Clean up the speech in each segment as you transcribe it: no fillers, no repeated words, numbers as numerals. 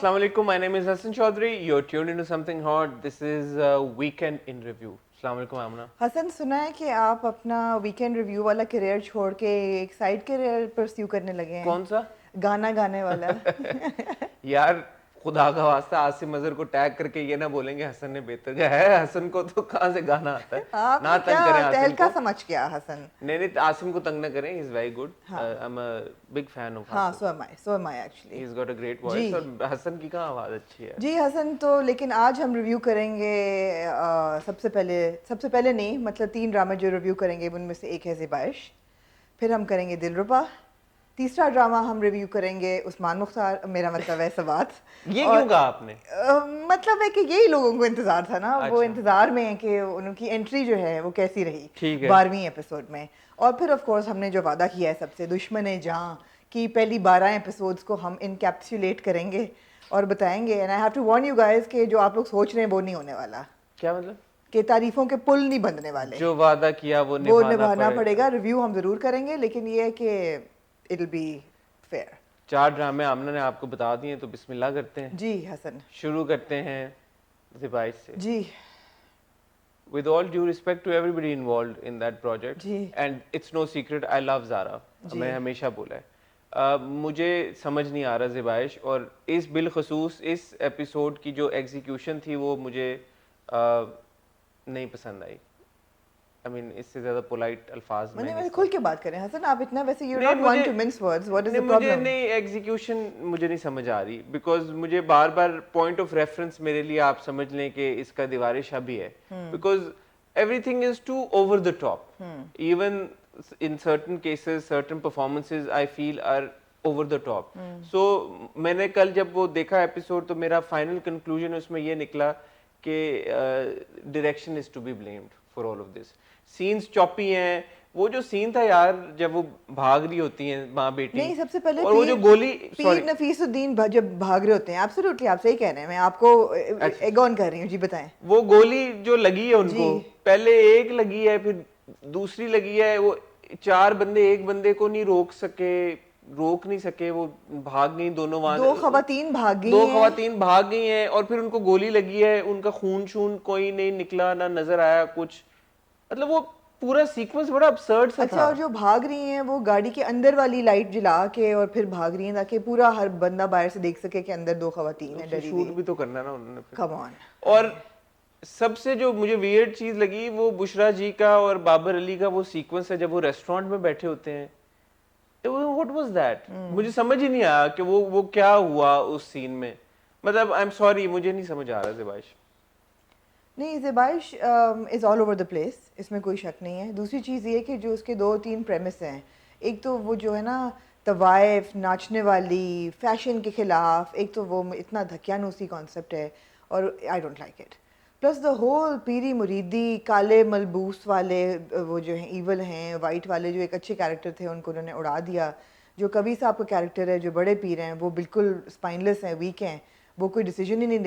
Assalamu alaikum. My name is Hassan Chaudhary. You're tuned into something hot. This is Weekend in Review. Assalamu alaikum, Amna. Hasan, सुना है कि आप अपना weekend review वाला career छोड़ के एक साइड करियर परस्यू करने लगे हैं। कौन सा? गाना गाने वाला। यार खुदा का वास्ता आसिम अजहर को टैग करके ये ना बोलेंगे हसन ने बेहतर गाया है। हसन को तो कहाँ से गाना आता है? आप ना क्या तंग करें आसिम तहलका को। समझ गया हसन। नहीं, आसिम को तंग ना करें। He's very good. I'm a big fan of हाँ, Hasan. so am I actually। He's got a great voice. जी। और हसन की कहाँ आवाज अच्छी है? जी हसन, तो लेकिन आज हम रिव्यू करेंगे सबसे पहले नहीं, मतलब 3 ड्रामे जो रिव्यू करेंगे उनमें से एक है ज़ेबाइश, फिर हम करेंगे दिलरुबा, तीसरा ड्रामा हम रिव्यू करेंगे उस्मान मुख्तार, मेरा मतलब है सवात। ये क्यों कहा आपने? मतलब है कि यही लोगों को इंतजार था ना। वो अच्छा। इंतजार में है कि उनकी एंट्री जो है वो कैसी रही ठीक है। 12वीं एपिसोड में। और फिर ऑफ कोर्स हमने जो वादा किया है सबसे, दुश्मन जहां की पहली 12 एपिसोड्स को हम इनकैप्सुलेट करेंगे और बताएंगे। And I have to warn you guys कि जो आप लोग सोच रहे हैं वो नहीं होने वाला, क्या मतलब? कि तारीफों के पुल नहीं बनने वाले। जो वादा किया वो निभाना पड़ेगा। रिव्यू हम जरूर करेंगे, लेकिन ये है कि इट बी फेयर। 4 ड्रामे आमना ने आपको बता दिए, तो बिस्मिल्लाह करते हैं। जी हसन, शुरू करते हैं ज़ेबाइश से। जी With all due respect to everybody involved in that project, ji. and it's no secret, I love Zara. जी। मैं हमेशा बोला है। मुझे समझ नहीं आ रहा ज़ेबाइश, और इस बिलखसूस इस एपिसोड की जो एग्जीक्यूशन थी वो मुझे नहीं पसंद आई। I mean, इससे ज़्यादा पोलाइट अल्फाज में मैंने खुल के बात करें हसन, आप इतना वैसे यू नहीं, नॉट वन मुझे- two mins words, what is the मुझे प्रॉब्लम? नहीं, एग्जीक्यूशन मुझे नहीं समझ आ रही, बिकॉज मुझे बार बार पॉइंट ऑफ रेफरेंस मेरे लिए आप समझ लें कि इसका दीवार शब ही है, because everything is too over the top. Even in certain cases certain performances I feel are over the top. So मैंने कल जब वो देखा एपिसोड, तो मेरा फाइनल कंक्लूजन उसमें ये निकला कि direction is to be blamed for all of this. Scenes choppy हैं। वो जो सीन था यार, जब वो भाग रही होती हैं माँ बेटी, नहीं, सबसे पहले और वो जो गोली, पीर नफीसुद्दीन जब भाग रहे होते हैं, एब्सोल्युटली आप सही कह रहे हैं, मैं आपको एग ऑन कर रही हूँ। जी बताएं। वो गोली जो लगी है उनको, जी। पहले एक लगी है, फिर दूसरी लगी है। वो 4 बंदे एक बंदे को नहीं रोक नहीं सके, वो भाग गई दोनों। वहां 2 खवातीन भाग गई दो हैं। खवातीन भाग गई हैं, और फिर उनको गोली लगी है। उनका खून शून कोई नहीं निकला, ना नजर आया कुछ। मतलब वो पूरा सीक्वेंस बड़ा absurd सा अच्छा, था। और जो भाग रही हैं वो गाड़ी के अंदर वाली लाइट जला के और फिर भाग रही हैं ताकि पूरा हर बंदा बाहर से देख सके कि अंदर 2 खवातीन हैं डरी शूट हुई। भी तो करना ना उन्होंने फिर। Come on. और सबसे जो मुझे वियर्ड चीज लगी, वो बुशरा जी का और बाबर अली का वो सीक्वेंस है जब वो रेस्टोरेंट में बैठे होते हैं। What was that? मुझे समझ ही नहीं आया कि वो क्या हुआ उस सीन में। मतलब आई एम सॉरी, मुझे नहीं समझ आ रहा ज़ेबाइश। नहीं, Zebaish is all over the place, इसमें कोई शक नहीं है। दूसरी चीज़ ये कि जो उसके 2-3 प्रेमिस हैं, एक तो वो जो है ना तवाइफ, नाचने वाली, फैशन के ख़िलाफ़, एक तो वो इतना धकियानूसी कॉन्सेप्ट है और I don't like it. Plus the whole पीरी मुरीदी, काले मलबूस वाले वो जो हैं ईवल हैं, वाइट वाले जो एक अच्छे कैरेक्टर थे उनको उन्होंने उड़ा दिया। जो कबीर साहब का कैरेक्टर है, जो बड़े पीर हैं, वो बिल्कुल स्पाइनलेस हैं, वीक हैं, वो कोई डिसीजन ही नहीं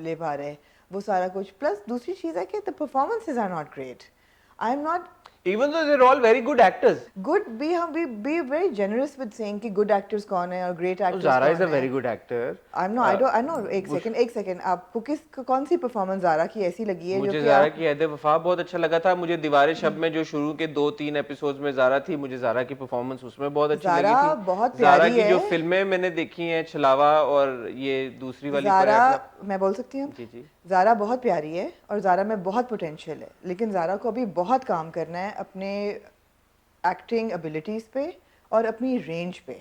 ले पा रहे, वो सारा कुछ। प्लस दूसरी चीज़ है कि the performances are not great. I am not Even though they're all very good actors. Good, we very generous with saying कि good actors कौन है और great actors Zara कौन is a है। very good actor. I know, एक second, आपको कौन सी performance Zaara की ऐसी लगी है जो मुझे कि ज़ारा की ऐद वफा बहुत अच्छा लगा था। मुझे दीवार शब में जो शुरू के 2-3 एपिसोड्स में ज़ारा थी, मुझे ज़ारा की परफॉर्मेंस उसमें बहुत अच्छी लगी ज़ारा थी। बहुत ज़ारा प्यारी की जो है। फिल्में मैंने देखी हैं, छलावा और ये दूसरी वाली ज़ारा, मैं बोल सकती हूँ? जी जी। ज़ारा बहुत प्यारी है और ज़ारा में बहुत पोटेंशियल है, लेकिन ज़ारा को अभी बहुत काम करना है अपने एक्टिंग एबिलिटीज़ पे और अपनी रेंज पे।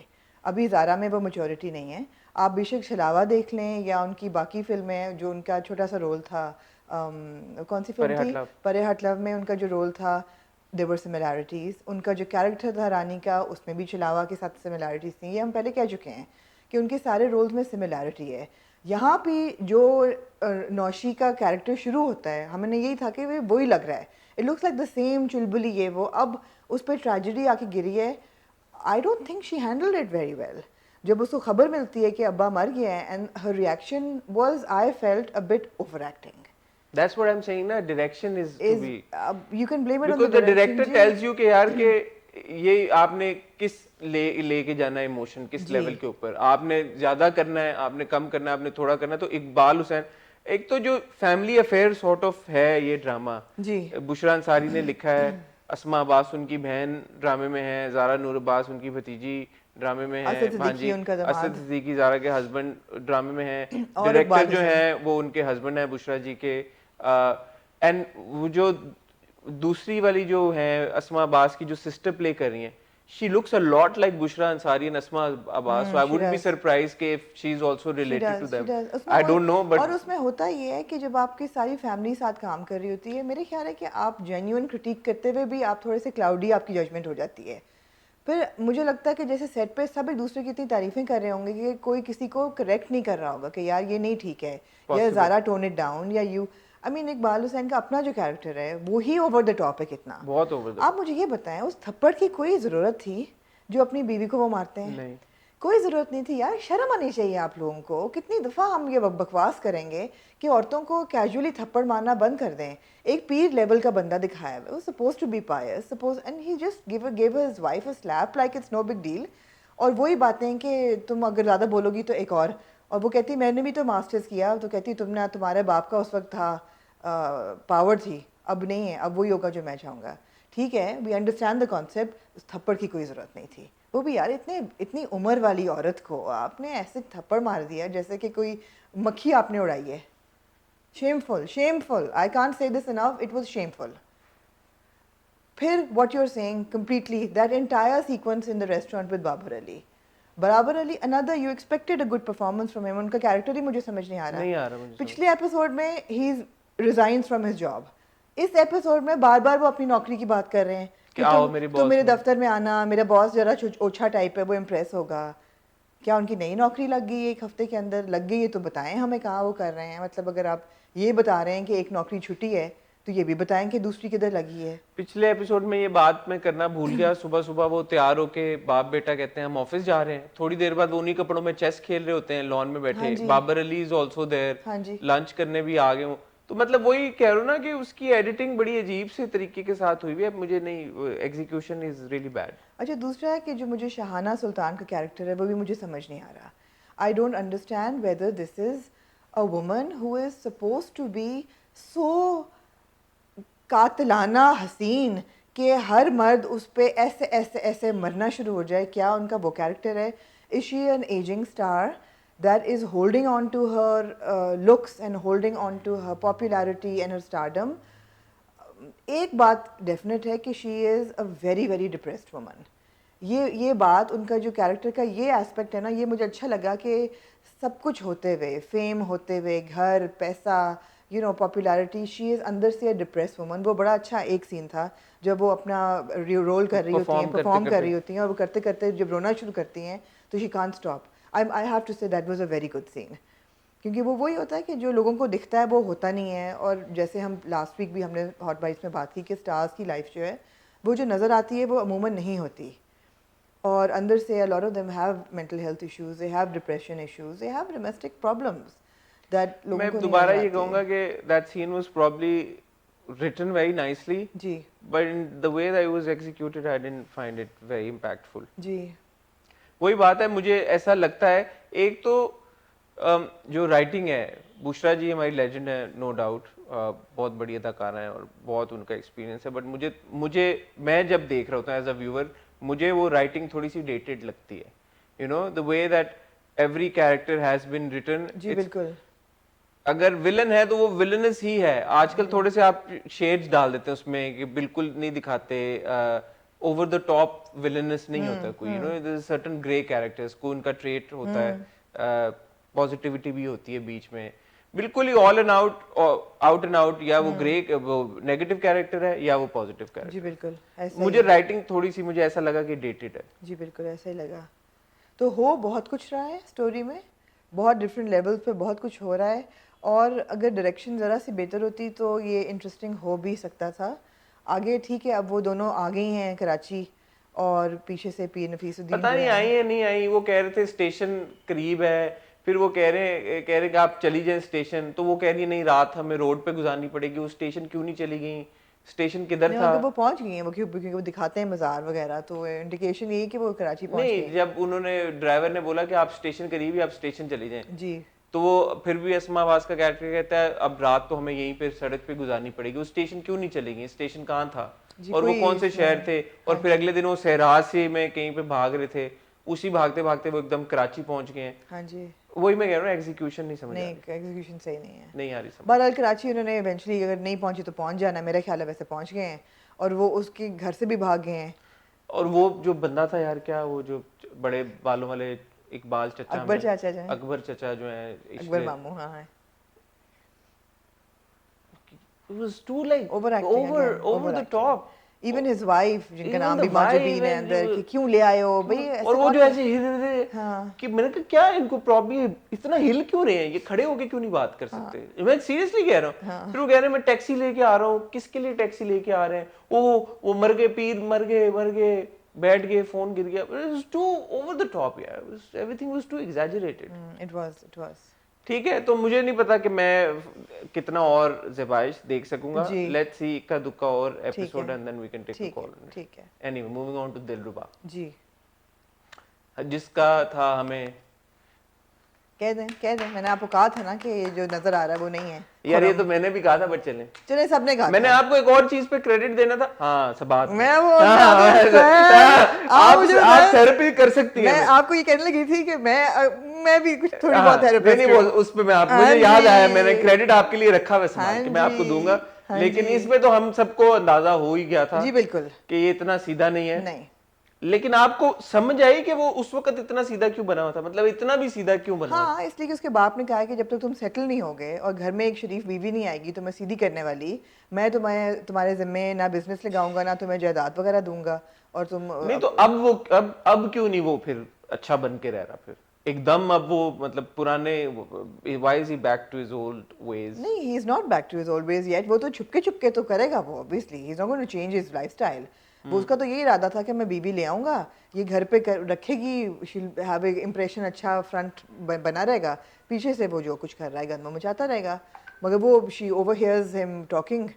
अभी ज़ारा में वो मैच्योरिटी नहीं है। आप बेशक छलावा देख लें या उनकी बाकी फिल्में, जो उनका छोटा सा रोल था, कौन सी फिल्म थी, परे हट लव में उनका जो रोल था, देयर वर सिमिलैरिटीज़। उनका जो कैरेक्टर था रानी का, उसमें भी छलावा के साथ सिमिलैरिटीज़ थी। ये हम पहले कह चुके हैं कि उनके सारे रोल्स में सिमिलैरिटी है। यहाँ भी जो नौशी का कैरेक्टर शुरू होता है, हमें यही था कि वही लग रहा है, it looks like the same चुलबुली ये वो। अब उस पर ट्रेजेडी आके गिरी है। I don't think she handled it very well. जब उसको खबर मिलती है कि अब्बा मर गया है, and her reaction was, I felt a bit over acting. That's what I'm saying ना, direction is to be, you can blame it on because the the director tells you कि यार के ये आपने किस लेके जाना है इमोशन, किस जी। लेवल के ऊपर, आपने ज्यादा करना है, आपने कम करना है, आपने थोड़ा करना है। तो इकबाल हुसैन, एक तो जो फैमिली अफेयर सॉर्ट ऑफ है ये ड्रामा, जी। बुशरा अंसारी ने लिखा है, अस्मा अब्बास उनकी बहन ड्रामे में है, जारा नूर अब्बास उनकी भतीजी ड्रामे में है, असद सिद्दीकी भांजी उनका असद दामाद सिद्दीकी जारा के हस्बैंड ड्रामे में है, और डायरेक्टर इकबाल जो हुसैन। है वो उनके हस्बैंड है बुशरा जी के। एंड वो जो दूसरी वाली जो है अस्मा अब्बास की जो सिस्टर प्ले कर रही हैं, she looks a lot like Bushra Ansari and Asma Abbas, so I she wouldn't be does. surprised if she's also She related to does, she them. does. उसमें I don't know, but और उसमें होता ये है कि जब आपकी सारी फैमिली साथ काम कर रही होती है, मेरे ख्याल है कि आप जेन्युइन क्रिटिक करते हुए भी आप थोड़े से क्लाउडी आपकी जजमेंट हो जाती है। फिर मुझे लगता है कि जैसे सेट पे सब एक दूसरे की इतनी तारीफें कर रहे होंगे कि कोई किसी को करेक्ट नहीं कर रहा होगा कि यार ये नहीं ठीक है, या possible. Zara tone it down, या you I mean Iqbal Hussain का अपना जो कैरेक्टर है वो ही ओवर द टॉप है कितना। बहुत over the आप मुझे ये बताएं, उस थप्पड़ की कोई ज़रूरत थी जो अपनी बीवी को वो मारते हैं? नहीं, कोई ज़रूरत नहीं थी यार, शर्म आनी चाहिए आप लोगों को। कितनी दफ़ा हम ये बकवास करेंगे कि औरतों को कैजुअली थप्पड़ मारना बंद कर दें। एक पीर लेवल का बंदा दिखाया है, वो suppose to be pious, suppose, and he just give his wife a slap like it's no big deal. और वही बातें कि तुम अगर ज़्यादा बोलोगी तो एक और वो कहती मैंने भी तो मास्टर्स किया, तो कहती तुमने, तुम्हारे बाप का उस वक्त था पावर थी, अब नहीं है, अब वही होगा जो मैं चाहूँगा। ठीक है, वी अंडरस्टैंड द कॉन्सेप्ट, उस थप्पड़ की कोई ज़रूरत नहीं थी। वो भी यार इतनी उम्र वाली औरत को आपने ऐसे थप्पड़ मार दिया जैसे कि कोई मक्खी आपने उड़ाई है। Shameful, shameful, I can't say this enough, it was shameful. फिर what you are saying completely, that entire sequence in the restaurant with Babar Ali another, you expected a good performance from him, उनका कैरेक्टर ही मुझे समझ नहीं आ रहा। नहीं आ रहा मुझे समझ। पिछले एपिसोड में ही रिजाइंस फ्रॉम हिज जॉब, इस एपिसोड में बार बार वो अपनी नौकरी की बात कर रहे हैं कि आओ तुम मेरे तुम boss मेरे में। दफ्तर में आना, मेरा बॉस जरा ओछा टाइप है, वो इम्प्रेस होगा। क्या उनकी नई नौकरी लग गई है, एक हफ्ते के अंदर लग गई है? तो बताएं हमें कहाँ वो कर रहे हैं। मतलब अगर आप ये बता रहे हैं कि एक नौकरी छुट्टी है तो ये भी बताएं कि दूसरी किधर लगी है। पिछले एपिसोड में ये बात मैं करना भूल गया, सुबह सुबह वो तैयार होके बाप बेटा कहते हैं हम ऑफिस जा रहे हैं, थोड़ी देर बाद वो उन्हीं कपड़ों में चेस खेल रहे होते हैं लॉन में हाँ बैठे, जी, Babar Ali is also there, हाँ जी। लंच करने भी आ गए हूँ। तो मतलब वही कह रहा हूँ ना कि उसकी एडिटिंग बड़ी अजीब से तरीके के साथ हुई हुई है, मुझे नहीं, एग्जीक्यूशन इज रियली बैड। अच्छा, दूसरा है कि जो मुझे शाहाना सुल्तान का कैरेक्टर है वो भी मुझे समझ नहीं आ रहा। I don't understand whether this is a woman who is suppose to be so कातिलाना हसीन कि हर मर्द उस पर ऐसे ऐसे ऐसे मरना शुरू हो जाए। क्या उनका वो कैरेक्टर है? Is she an aging star that is holding on to her looks and holding on to her popularity and her stardom? एक बात डेफिनेट है कि she is a very very depressed woman. ये बात, उनका जो कैरेक्टर का ये एस्पेक्ट है ना, ये मुझे अच्छा लगा कि सब कुछ होते हुए, फेम होते हुए, घर, पैसा, you know, popularity, she is अंदर से अ डिप्रेस्ड वुमन। वो बड़ा अच्छा एक सीन था जब वो अपना रोल कर रही होती हैं, परफॉर्म कर रही होती हैं, और वो करते करते जब रोना शुरू करती हैं तो she can't stop. I have to say that was a very good scene, क्योंकि वो वही होता है कि जो लोगों को दिखता है वो होता नहीं है। और जैसे हम लास्ट वीक भी हमने हॉट बाइट्स में बात की कि स्टार्स की लाइफ जो है वो जो नज़र आती है वो अमूमन नहीं होती, और अंदर से a lot of them have mental health issues, they have depression issues, they have domestic problems that लोगों मैं को नहीं दोबारा नजर ये आती कहूंगा है। कि that scene was probably written very nicely, जी but in the way that it was executed I didn't find it very impactful. जी वही बात है, मुझे ऐसा लगता है, एक तो जो राइटिंग है, बुशरा जी हमारी लेजेंड है नो डाउट, बहुत बड़ी अदाकारा है और बहुत उनका एक्सपीरियंस है, बट मुझे मैं जब देख रहा होता हूँ एज अ व्यूअर, मुझे वो राइटिंग थोड़ी सी डेटेड लगती है, you know the way that every character has been written. जी बिल्कुल। अगर विलन है तो वो विलनस ही है। आजकल थोड़े से आप शेड्स डाल देते हैं उसमें कि बिल्कुल नहीं दिखाते, ओवर द टॉप विलनस नहीं होता कोई, you know there is certain grey characters को उनका ट्रेट होता है, पॉजिटिविटी भी होती है बीच में, बिल्कुल ही all and out and out, या वो ग्रे वो नेगेटिव कैरेक्टर है या वो पॉजिटिव जी कैरेक्टर। बिल्कुल ऐसा मुझे राइटिंग थोड़ी सी, मुझे ऐसा लगा कि डेटेड है। जी बिल्कुल ऐसा ही लगा। तो हो बहुत कुछ रहा है स्टोरी में, बहुत डिफरेंट लेवल्स पे बहुत कुछ हो रहा है, और अगर डायरेक्शन ज़रा सी बेहतर होती तो ये इंटरेस्टिंग हो भी सकता था आगे। ठीक है, अब वो दोनों आ गई हैं कराची, और पीछे से पीर नफीसुद्दीन पता जो नहीं है। आई है नहीं आई, वो कह रहे थे स्टेशन करीब है, फिर वो कह रहे कि आप चली जाए स्टेशन, तो वो कह रही है नहीं रात हमें रोड पे गुजारनी पड़ेगी, वो स्टेशन क्यों नहीं चली गई, स्टेशन किधर नहीं, था? अगर वो पहुंच गई हैं वो क्योंकि वो दिखाते हैं मज़ार वगैरह, तो इंडिकेशन यही कि वो कराची पहुंच नहीं, गई। जब उन्होंने ड्राइवर ने बोला कि आप स्टेशन करीब ही, आप स्टेशन चली जाएं, जी तो वो फिर भी अस्मा आवाज का कैरेक्टर कहता है अब रात तो हमें यहीं पे सड़क पे गुजारनी पड़ेगी। वो स्टेशन क्यों नहीं चलेगी? स्टेशन कहाँ था जी, और वो कोई कौन से शहर इसमें, थे? और हाँ फिर जी, अगले दिन वो सहरा से में कहीं पे भाग रहे थे, उसी भागते भागते वो एकदम कराची पहुंच गए हैं। हाँ जी। वही मैं कह रहा हूँ, एग्जीक्यूशन नहीं समझ आ नहीं, रही, एग्जीक्यूशन सही नहीं है। नहीं आ रही समझ। बहरहाल कराची उन्होंने इवेंचुअली, अगर नहीं पहुंची तो पहुंच जाना, मेरा ख्याल है वैसे पहुंच गए हैं, और वो उसके घर से भी भाग गए हैं। और वो जो बंदा था यार, क्या वो जो बड़े बालों वाले इकबाल चचा अकबर में, चाचा जो हैं, अकबर चचा जो है, अकबर मामू, हाँ है, it was too like over acting again, over over the acting. top. Even his wife, जिनका Even नाम the भी माजुबीन vibe है and अंदर, कि क्यों ले आए हो भाई, और ऐसे वो कौन जो है? ऐसे हिल रहे थे हाँ कि मैंने कहा क्या इनको प्रॉब्लम, इतना हिल क्यों रहे हैं ये, खड़े होके क्यों नहीं बात कर सकते? मैं सीरियसली कह रहा हूँ। फिर वो कह रहे हैं मैं टैक्सी लेके आ रहा हूँ, किसके लिए टैक्सी लेके आ रहे हैं? वो मर गए, पीर मर गए, बैठ गए, फोन गिर गया। It was too over the top यार, everything was too exaggerated. It was ठीक है, तो मुझे नहीं पता कि मैं कितना और ज़ेबाइश देख सकूंगा। जी, लेट्स सी इक्का दुक्का और ठीक एपिसोड है, and then we can take a ठीक है, कॉल। ठीक है anyway, moving on to Dilruba, जी। जिसका था हमें, कह दें, मैंने आपको कहा था ना कि ये जो नजर आ रहा है वो नहीं है यार ये खुरम। तो मैंने भी कहा था, बट चलें, चले, सबने कहा मैंने था। आपको एक और चीज पे क्रेडिट देना था। हाँ, सबात मैं वो आप थेरेपी कर सकती हैं। मैं आपको ये कहने लगी थी कि मैं भी कुछ थोड़ी बहुत नहीं थेरेपिस्ट नहीं, हूँ। वो उस पे मैं आप, हाँ मुझे याद आया, मैंने जी, क्रेडिट आपके लिए रखा हुआ हाँ संभाल के, मैं आपको जी, दूंगा। हाँ लेकिन जी, इसमें तो हम सबको अंदाजा हो ही गया था जी बिल्कुल कि ये इतना सीधा नहीं है। नहीं। लेकिन आपको समझ आई कि वो उस वक्त इतना सीधा क्यों बना हुआ था? मतलब इतना भी सीधा क्यों बना हुआ था? हाँ, इसलिए कि उसके बाप ने कहा कि जब तक तुम सेटल नहीं होगे और घर में एक शरीफ बीवी नहीं आएगी तो मैं सीधी करने वाली, मैं तुम्हारे जिम्मे ना बिजनेस लगाऊंगा ना तुम्हें जायदाद वगैरह दूंगा, और तुम नहीं तो अब वो अब क्यों नहीं वो फिर अच्छा बन के रह रहा फिर एकदम? अब वो मतलब पुराने, why is he back to his old ways? नहीं, he is not back to his old ways yet. वो तो छुपके छुपके तो करेगा वो, obviously he is not going to change his lifestyle. वो उसका तो यही इरादा था कि मैं बीबी ले आऊंगा, ये घर पे रखेगी, she will have a impression, अच्छा फ्रंट बना रहेगा, पीछे से वो जो कुछ कर रहा है गंदम मचाता रहेगा। मगर वो she overhears him talking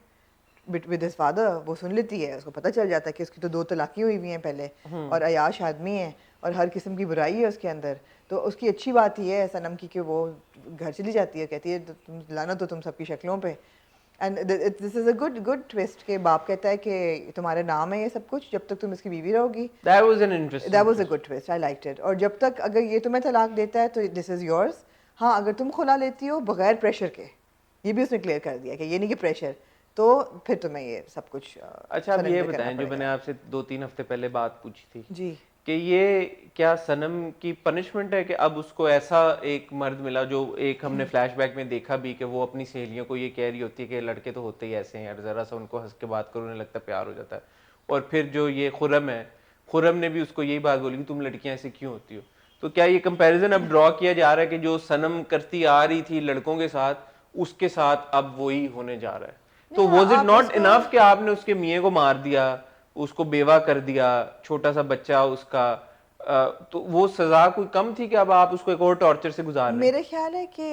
with his father, वो सुन लेती है, उसको पता चल जाता है कि उसकी तो 2 तलाक़ी हुई हुई हैं पहले, और अयाश आदमी है और हर किस्म की बुराई है उसके अंदर। तो उसकी अच्छी बात ये है सनम की कि वो घर चली जाती है, कहती है तो तुम लाना तो तुम सबकी शक्लों पे। And this is a good twist के बाप कहता है कि तुम्हारे नाम है ये सब कुछ जब तक तुम इसकी बीवी रहोगी। That was an interesting, that was a good twist, I liked it. और जब तक अगर ये तुम्हें तलाक देता है तो दिस इज योर्स। हाँ, अगर तुम खुला लेती हो बगैर प्रेशर के, ये भी उसने क्लियर कर दिया कि ये नहीं कि प्रेशर, तो फिर तुम्हें ये सब कुछ अच्छा अब ये surrender करना बताएं, जो मैंने पड़ेगा। आपसे 2-3 हफ्ते पहले बात पूछी थी जी कि ये क्या सनम की पनिशमेंट है कि अब उसको ऐसा एक मर्द मिला, जो एक हमने फ्लैशबैक में देखा भी कि वो अपनी सहेलियों को ये कह रही होती है कि लड़के तो होते ही ऐसे हैं यार, जरा सा उनको हंस के बात करो उन्हें लगता है प्यार हो जाता है। और फिर जो ये खुरम है, खुरम ने भी उसको यही बात बोली कि तुम लड़कियां ऐसे क्यों होती हो। तो क्या ये कंपैरिजन अब ड्रॉ किया जा रहा है कि जो सनम करती आ रही थी लड़कों के साथ, उसके साथ अब वही होने जा रहा है? तो नहीं, वॉज इट आप नॉट इसको इनफ कि आपने उसके मियाँ को मार दिया, उसको बेवा कर दिया, छोटा सा बच्चा उसका, तो वो सजा कोई कम थी कि अब आप उसको एक और टॉर्चर से गुजार रहे हैं? मेरे ख्याल है कि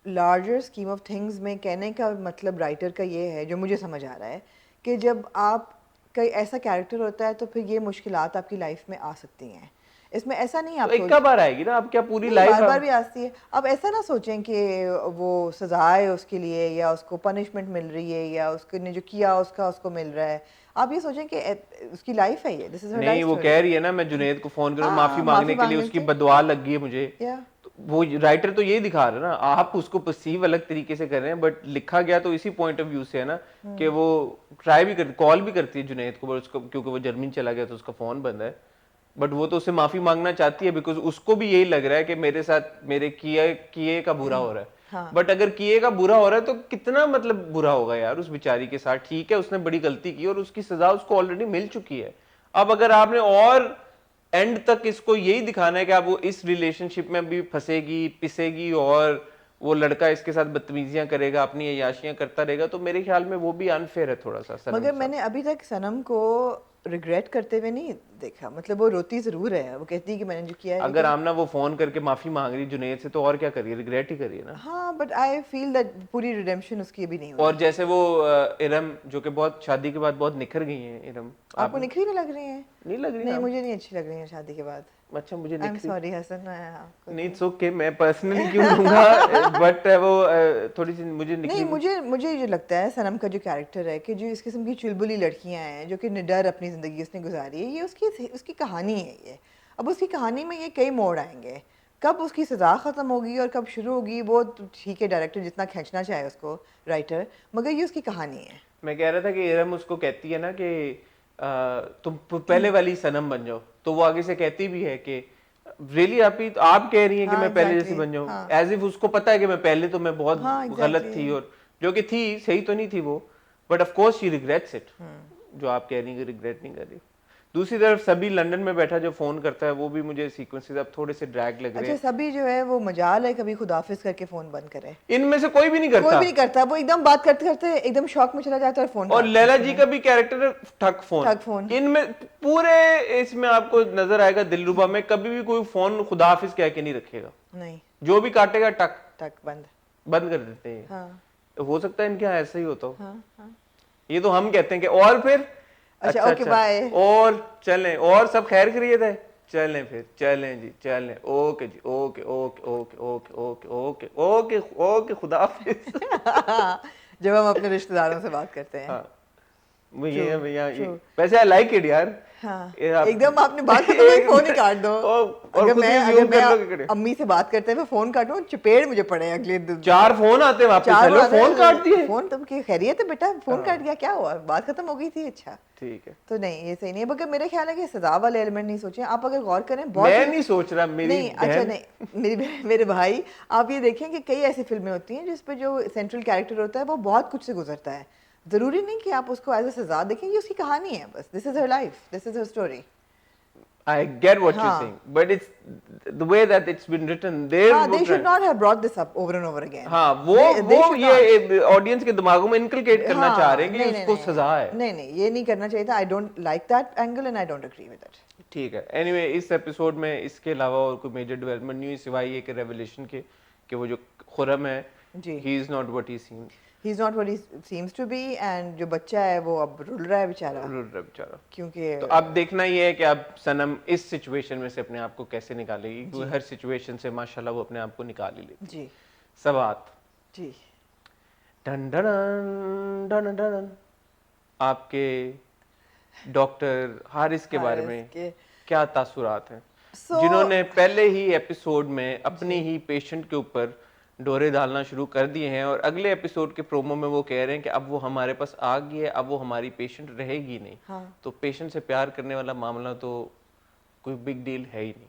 लार्जर स्कीम ऑफ थिंग्स में कहने का मतलब राइटर का ये है, जो मुझे समझ आ रहा है, कि जब आप कोई ऐसा कैरेक्टर होता है तो फिर ये मुश्किलात आपकी लाइफ में आ सकती हैं। इसमें ऐसा नहीं तो आप एक सोच, का बार आएगी ना, अब क्या पूरी नहीं, लाइफ बार बार अब? भी आती है। अब ऐसा ना सोचें कि वो सजा है उसके लिए या उसको पनिशमेंट मिल रही है या उसने जो किया उसका उसको मिल रहा है। आप ये सोचें कि उसकी लाइफ है, ये दिस इज हर नहीं, लाइफ वो स्टोरी। कह रही है ना मैं जुनेद को फोन करूं माफी हाँ, मांगने माफी के लिए, मांगने उसकी की, बददुआ लग गई है मुझे। या तो वो राइटर तो यही दिखा रहा है ना, आप उसको परसीव अलग तरीके से कर रहे हैं, बट लिखा गया तो इसी पॉइंट ऑफ व्यू से है ना, कि वो ट्राई भी करती, कॉल भी करती है जुनेद को, बट उसको क्योंकि वो जर्मनी चला गया तो उसका फोन बंद है, बट वो तो उससे माफी मांगना चाहती है बिकॉज उसको भी यही लग रहा है कि मेरे साथ मेरे किए का बुरा हो रहा है। हाँ, बट अगर किए का बुरा हो रहा है तो कितना मतलब बुरा होगा यार उस बेचारी के साथ। ठीक है, उसने बड़ी गलती की और उसकी सजा उसको ऑलरेडी मिल चुकी है। अब अगर आपने और एंड तक इसको यही दिखाना है कि आप वो इस रिलेशनशिप में भी फंसेगी पिसेगी और वो लड़का इसके साथ बदतमीजियां करेगा, अपनी अय्याशियां करता रहेगा, तो मेरे ख्याल में वो भी अनफेयर है थोड़ा सा सनम मगर के साथ। मैंने अभी तक सनम को रिग्रेट करते हुए नहीं देखा, मतलब वो रोती ज़रूर है, वो कहती है कि मैंने जो किया है। अगर आमना वो फोन करके माफी मांग रही जुनैद से तो और क्या करिए, रिग्रेट ही करिए ना। हाँ, बट आई फील दैट पूरी रिडेम्पशन उसकी अभी नहीं हुई। और जैसे वो इरम जो कि बहुत शादी के बाद बहुत निखर गई हैं, इरम आपको निखरी में लग रही है? नहीं लग रही नहीं, आप? मुझे नहीं अच्छी लग रही है शादी के बाद। अच्छा मुझे आई एम निखरी सॉरी हसन, आपको नहीं, इट्स ओके, मैं पर्सनली क्यों लूंगा बट वो थोड़ी सी मुझे नहीं, निखरी मुझे ये लगता है सनम का जो कैरेक्टर है कि जो इस किस्म की चुलबुली लड़कियां हैं जो कि निडर अपनी ज़िंदगी उसने गुजारी है, ये उसकी कहानी है ये। अब उसकी कहानी में ये कई मोड़ आएंगे, कब उसकी सज़ा ख़त्म होगी और कब शुरू होगी वो तो ठीक है, डायरेक्टर जितना खींचना चाहे उसको, राइटर, मगर ये उसकी कहानी है। मैं कह रहा था कि इरम उसको कहती है ना कि तुम पहले वाली सनम बन जाओ, तो वो आगे से कहती भी है कि रियली आप कह रही हैं कि हाँ, मैं पहले जैसी exactly, बन जाऊं, हाँ, एज इफ उसको पता है कि मैं पहले तो मैं बहुत हाँ, गलत exactly, थी, और जो कि थी सही तो नहीं थी वो, but of course she regrets it. जो आप कह रही हैं कि रिग्रेट नहीं कर रही। दूसरी तरफ सभी लंदन में बैठा जो फोन करता है वो भी मुझे सीक्वेंसेस अब थोड़े से ड्रैग लग रहे अच्छा हैं। सभी जो है वो मजाल है कभी खुदाफिज करके फ़ोन बंद करे, इनमें से कोई भी नहीं कोई करता। भी नहीं करता, वो एकदम बात करते करते एकदम शॉक में चला जाता है और फ़ोन और काट लैला देते जी हैं। का भी कैरेक्टर है ठग फोन। ठग फोन। इनमें पूरे इसमें आपको नजर आएगा दिलरुबा में कभी भी कोई फोन खुदा हाफिज कह के नहीं रखेगा, नहीं, जो भी काटेगा टक तक बंद। बंद कर देते हैं। हाँ, तो हो सकता है इनके यहाँ ऐसा ही होता हो। हाँ, हाँ। ये तो हम कहते हैं कि और फिर अच्छा, ओके, बाय। और चलें, और सब खैर खैरियत है, चलें फिर, चलें जी चलें, ओके जी, okay okay okay okay okay okay okay okay खुदा हाफिज। जब हम अपने रिश्तेदारों से बात करते हैं। हाँ भैया True, भैया true. वैसे आई लाइक इट यार। हाँ, ये आप- एकदम आपने बात खत्म हुई फोन ही काट दो। और अगर खुद मैं भी zoom कर लो कि अगर करे। मैं अम्मी से बात करते हुए फोन काटूं, चपेट मुझे पड़े अगले दिन। 4 फोन आते हैं वापस, चार हेलो बार फोन काट दिए। फोन तुम की खैरियत है बेटा, फोन हाँ। काट गया, क्या हुआ, बात खत्म हो गई थी, अच्छा। ठीक है, तो नहीं, ये सही नहीं है, मगर मेरा ख्याल है कि सजा वाले एलिमेंट नहीं सोचे आप, अगर गौर करें बहुत मैं नहीं सोच रहा, मेरी नहीं, अच्छा बहन नहीं, मेरे भाई, आप ये देखें कि कई ऐसी फिल्में होती हैं जिस पे जो सेंट्रल कैरेक्टर होता है वो बहुत कुछ से गुजरता है, जरूरी नहीं कि आप उसको एज अ सजा देखें, ये उसकी कहानी है बस, this is her life, this is her story. I get what you're हाँ। saying, but it's the way that it's been written. हाँ, they should not have brought this up over and over again. हाँ They should not. ये audience के दिमागों में inculcate करना हाँ, चाह रहे हैं कि नहीं, उसको नहीं, सजा है। नहीं, ये नहीं करना चाहिए था, I don't like that angle and I don't agree with it. ठीक है, एनीवे इस एपिसोड में इसके अलावा और कोई मेजर डेवलपमेंट नहीं हुई सिवाय ये कि रेवलेशन के कि वो जो खुरम है, जी, he is not what he seems, he is not what he seems to be, and जो बच्चा है वो अब रुल रहा है बेचारा, बेचारा। क्योंकि तो अब देखना ये है कि अब सनम इस सिचुएशन में से अपने आप को कैसे निकालेगी, क्योंकि हर सिचुएशन से माशाल्लाह वो अपने आप को निकाल ही लेती। जी, सवात जी, डन डन डन डन, आपके डॉक्टर हारिस के बारे में क्या तासुरात हैं, जिन्होंने पहले ही एपिसोड में अपने ही पेशेंट के ऊपर डोरे डालना शुरू कर दिए हैं, और अगले एपिसोड के प्रोमो में वो कह रहे हैं कि अब वो हमारे पास आ गई है, अब वो हमारी पेशेंट रहेगी नहीं। हाँ। तो पेशेंट से प्यार करने वाला मामला तो कोई बिग डील है ही नहीं।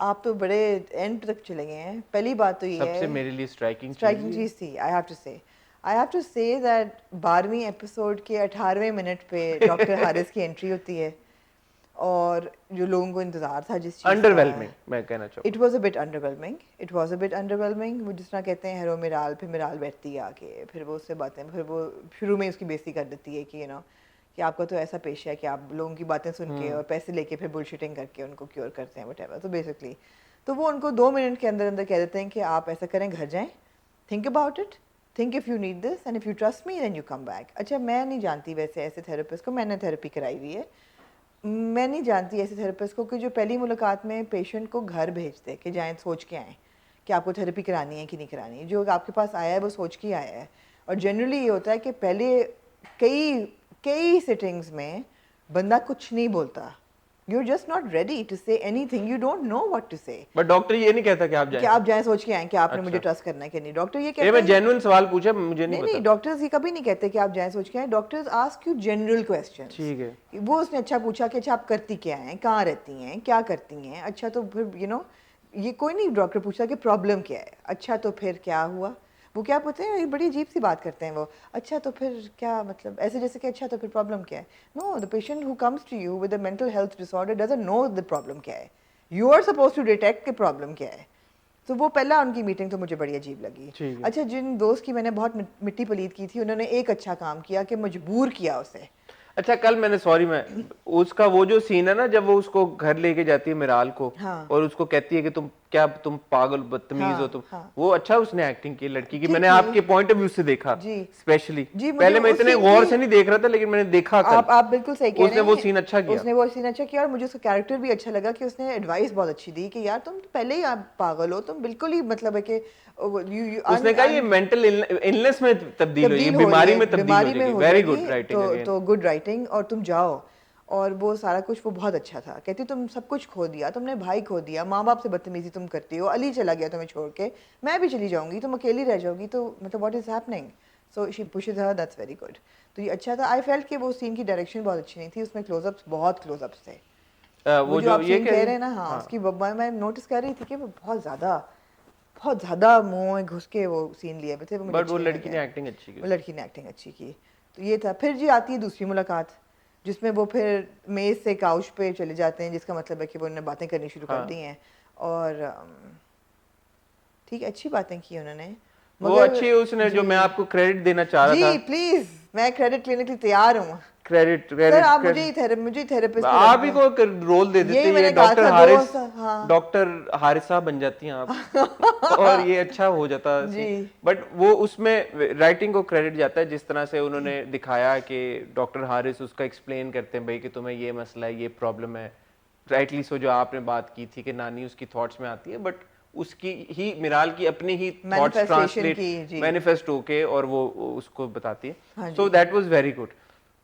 आप तो बड़े एंड तक चले गए हैं। पहली बात तो ये सबसे है, मेरे लिए स्ट्राइकिंग चीज़ थी, I have to say that 12वीं एपिसोड के 18वें मिनट पे डॉक्टर हारिस की एंट्री होती है, और जो लोगों को इंतजार था जिस चीज़ का, अंडरवेलमिंग मैं कहना चाहूँ। It was a bit underwhelming. वो जिस तरह कहते हैं हेरो मिराल, फिर मिराल बैठती है आके, फिर वो उससे बातें, फिर वो शुरू में उसकी बेइज्जती कर देती है कि कि आपका तो ऐसा पेशा है कि आप लोगों की बातें सुन के और पैसे लेके फिर बुलशिटिंग करके उनको क्योर करते हैं व्हाटएवर। तो बेसिकली तो वो उनको 2 मिनट के अंदर अंदर कह देते हैं कि आप ऐसा करें, घर जाएं, think about it, think if you need this and if you trust me then you come back. अच्छा, मैं नहीं जानती वैसे ऐसे थेरेपिस्ट को, मैंने थेरेपी कराई हुई है, मैं नहीं जानती ऐसे थेरेपिस्ट को कि जो पहली मुलाकात में पेशेंट को घर भेजते कि जाएं सोच के आएँ कि आपको थेरेपी करानी है कि नहीं करानी। जो आपके पास आया है वो सोच के आया है, और जनरली ये होता है कि पहले कई सिटिंग्स में बंदा कुछ नहीं बोलता, you're just not ready to say anything, you don't know what to say। But doctor ये नहीं कहता कि आप जाएं सोच के आएं कि आपने मुझे ट्रस्ट करना है कि नहीं। डॉक्टर ये कहते हैं, मैं जेन्युइन सवाल पूछा, मुझे नहीं पता। नहीं, डॉक्टर्स ये कभी नहीं कहते कि आप जाएं सोच के आएं। Doctors ask you general questions. ठीक है, वो उसने अच्छा पूछा कि अच्छा आप करती क्या हैं, कहाँ रहती हैं, क्या करती हैं, अच्छा तो फिर ये कोई नहीं डॉक्टर पूछता कि प्रॉब्लम क्या है, अच्छा तो फिर क्या हुआ। वो क्या पूछते हैं, ये बड़ी अजीब सी बात करते हैं वो, अच्छा तो फिर क्या, मतलब ऐसे जैसे कि अच्छा तो फिर प्रॉब्लम क्या है। No, the patient who comes to you with a mental health disorder doesn't know the problem क्या है, you are suppose to detect कि प्रॉब्लम क्या है। तो वो पहला उनकी मीटिंग तो मुझे बड़ी अजीब लगी। अच्छा, जिन दोस्त की मैंने बहुत मिट्टी पलीद की थी, उन्होंने एक अच्छा काम किया कि मजबूर किया उसे। अच्छा कल मैंने सॉरी मैं उसका वो जो सीन है ना जब वो उसको घर लेके जाती है मिराल को हाँ। और उसको कहती है कि तुम पागल बदतमीज हो तुम, हाँ। वो अच्छा उसने एक्टिंग की लड़की की, ठीक मैंने थी। आपके पॉइंट ऑफ व्यू से देखा जी। स्पेशली। जी, मुझे पहले मैं उस इतने सीन गौर की से नहीं देख रहा था लेकिन मैंने देखा कल आप बिल्कुल सही कह उसने रहे वो हैं। सीन अच्छा किया। उसने वो सीन अच्छा किया और मुझे उसका कैरेक्टर भी अच्छा लगा कि उसने एडवाइस बहुत अच्छी दी कि यार तुम पहले ही आप पागल हो, तुम बिल्कुल ही मतलब है कि उसने कहा ये मेंटल इलनेस में तब्दील हो, ये तब्दील हो रही बीमारी है, में तब्दील हो बीमारी में जाएगी। हो वेरी जाएगी, गुड राइटिंग अगेन। तो गुड राइटिंग, और तुम जाओ। और वो सारा कुछ वो बहुत अच्छा था। कहती तुम सब कुछ खो दिया, तुमने भाई खो दिया, माँ बाप से बदतमीजी तुम करती हो, अली चला गया तुम्हें छोड़ के, मैं भी चली जाऊंगी, तुम अकेली रह जाओगी, तो मतलब what is happening. So she pushes her, that's very good. तो ये अच्छा था। आई फेल्ट कि वो सीन की डायरेक्शन बहुत अच्छी नहीं थी, उसमें क्लोजअप्स, बहुत क्लोजअप्स थे। वो वो जो जो आप ये सीन कह कह रही रहे हैं ना, हाँ, हाँ उसकी मैं नोटिस कर रही थी कि वो बहुत ज़्यादा मुंह में घुस के वो सीन लिए हुए थे, वो मुझे बट वो अच्छे नहीं लड़की लगे। ने एक्टिंग अच्छी की। वो लड़की ने एक्टिंग अच्छी की। तो ये था। फिर जी आती है दूसरी मुलाकात, जिसमें वो फिर मेज़ से काउच पे चले जाते हैं, जिसका मतलब है कि वो उन्होंने बातें करनी शुरू कर हाँ दी हैं। और ठीक, अच्छी बातें की उन्होंने, वो मगर अच्छी उसने जो जी मैं आपको क्रेडिट देना चाह रहा था। जी प्लीज़, मैं क्रेडिट लेने के लिए तैयार हूँ। क्रेडिट सर क्रेडिट आप क्रेडिट मुझे थेरेपिस्ट नहीं आप ही लगते। को रोल दे देते, यही ये मैंने कहा था हाँ। डॉक्टर हारिसा बन जाती हैं आप और ये अच्छा हो जाता जी। सीन। बट वो उसमें राइटिंग को क्रेडिट जाता है जिस तरह से उन्होंने दिखाया कि डॉक्टर हारिस उसका एक्सप्लेन करते हैं भाई कि तुम्हें ये मसला है, ये प्रॉब्लम है। राइटली सो जो आपने बात की थी कि नानी उसकी थॉट्स में आती है, बट उसकी ही मिराल की अपनी ही थॉट्स मैनिफेस्टेशन ट्रांसलेट की जी। मैनिफेस्ट होके और वो उसको बताती है। हाँ सो जी। That was very good.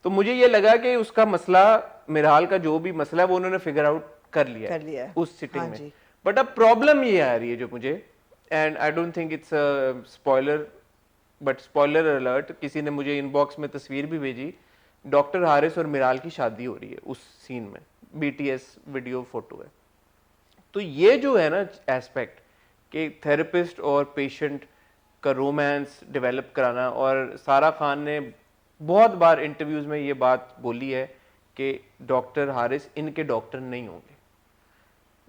तो मुझे ये लगा कि उसका मसला, मिराल का जो भी मसला है वो उन्होंने फिगर आउट कर लिया कर है लिया है। उस सिटिंग हाँ में। जी। बट अब प्रॉब्लम ये आ रही है जो मुझे, and I don't think it's spoiler, but spoiler alert, किसी ने मुझे इनबॉक्स में तस्वीर भी भेजी, डॉक्टर हारिस और मिराल की शादी हो रही है उस सीन में, बीटीएस वीडियो फोटो है। तो ये जो है ना एस्पेक्ट कि थेरेपिस्ट और पेशेंट का रोमांस डेवलप कराना, और सारा खान ने बहुत बार इंटरव्यूज में ये बात बोली है कि डॉक्टर हारिस इनके डॉक्टर नहीं होंगे।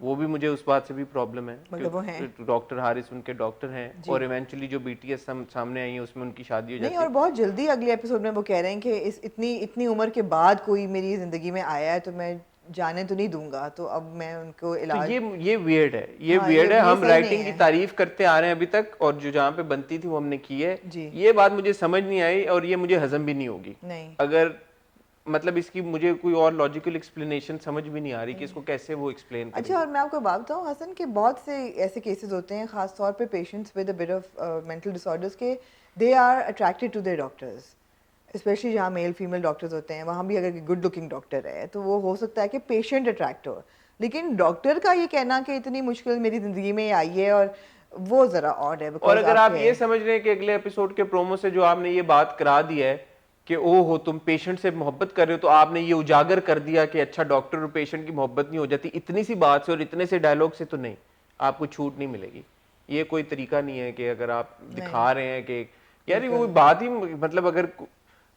वो भी मुझे उस बात से भी प्रॉब्लम है मतलब वो हैं कि डॉक्टर हारिस उनके डॉक्टर हैं जी। और इवेंचुअली जो बीटीएस सामने आई है उसमें उनकी शादी हो नहीं, जाती और है। बहुत जल्दी अगले एपिसोड में वो कह रहे हैं कि इस इतनी उम्र के बाद कोई मेरी ज़िंदगी में आया है तो मैं जाने तो नहीं दूंगा, तो अब मैं उनको तो इलाज। ये वियर्ड है, ये हाँ, वियर्ड है। ये हम सही नहीं राइटिंग की है तारीफ करते आ रहे हैं अभी तक, और जो जहाँ पे बनती थी वो हमने की है। जी। ये बात मुझे समझ नहीं आई और ये मुझे हजम भी नहीं होगी नहीं। अगर, मतलब इसकी मुझे कोई और लॉजिकल एक्सप्लेनेशन समझ भी नहीं आ रही कि इसको कैसे वो एक्सप्लेन अच्छा, करेंगे। और मैं आपको बात बताऊँ हसन, कि बहुत से ऐसे केसेस होते हैं, ख़ास तौर पे patients with a bit of mental disorders के, they are attracted to their doctors, specially जहाँ मेल फीमेल डॉक्टर्स होते हैं, वहाँ भी अगर गुड लुकिंग डॉक्टर है तो वो हो सकता है कि पेशेंट अट्रैक्ट हो, लेकिन डॉक्टर का ये कहना कि इतनी मुश्किल मेरी ज़िंदगी में आई है, और वो ज़रा ऑड है। और बिकॉज अगर आप आपके ये समझ रहे हैं कि अगले एपिसोड के प्रोमो से जो आपने ये बात करा दी है कि ओ हो तुम पेशेंट से मोहब्बत कर रहे हो, तो आपने ये उजागर कर दिया कि अच्छा डॉक्टर और पेशेंट की मोहब्बत नहीं हो जाती, इतनी सी बात से और इतने से डायलॉग से तो नहीं, आपको छूट नहीं मिलेगी। ये कोई तरीका नहीं है कि अगर आप दिखा रहे हैं कि यार ये वो बात ही, मतलब अगर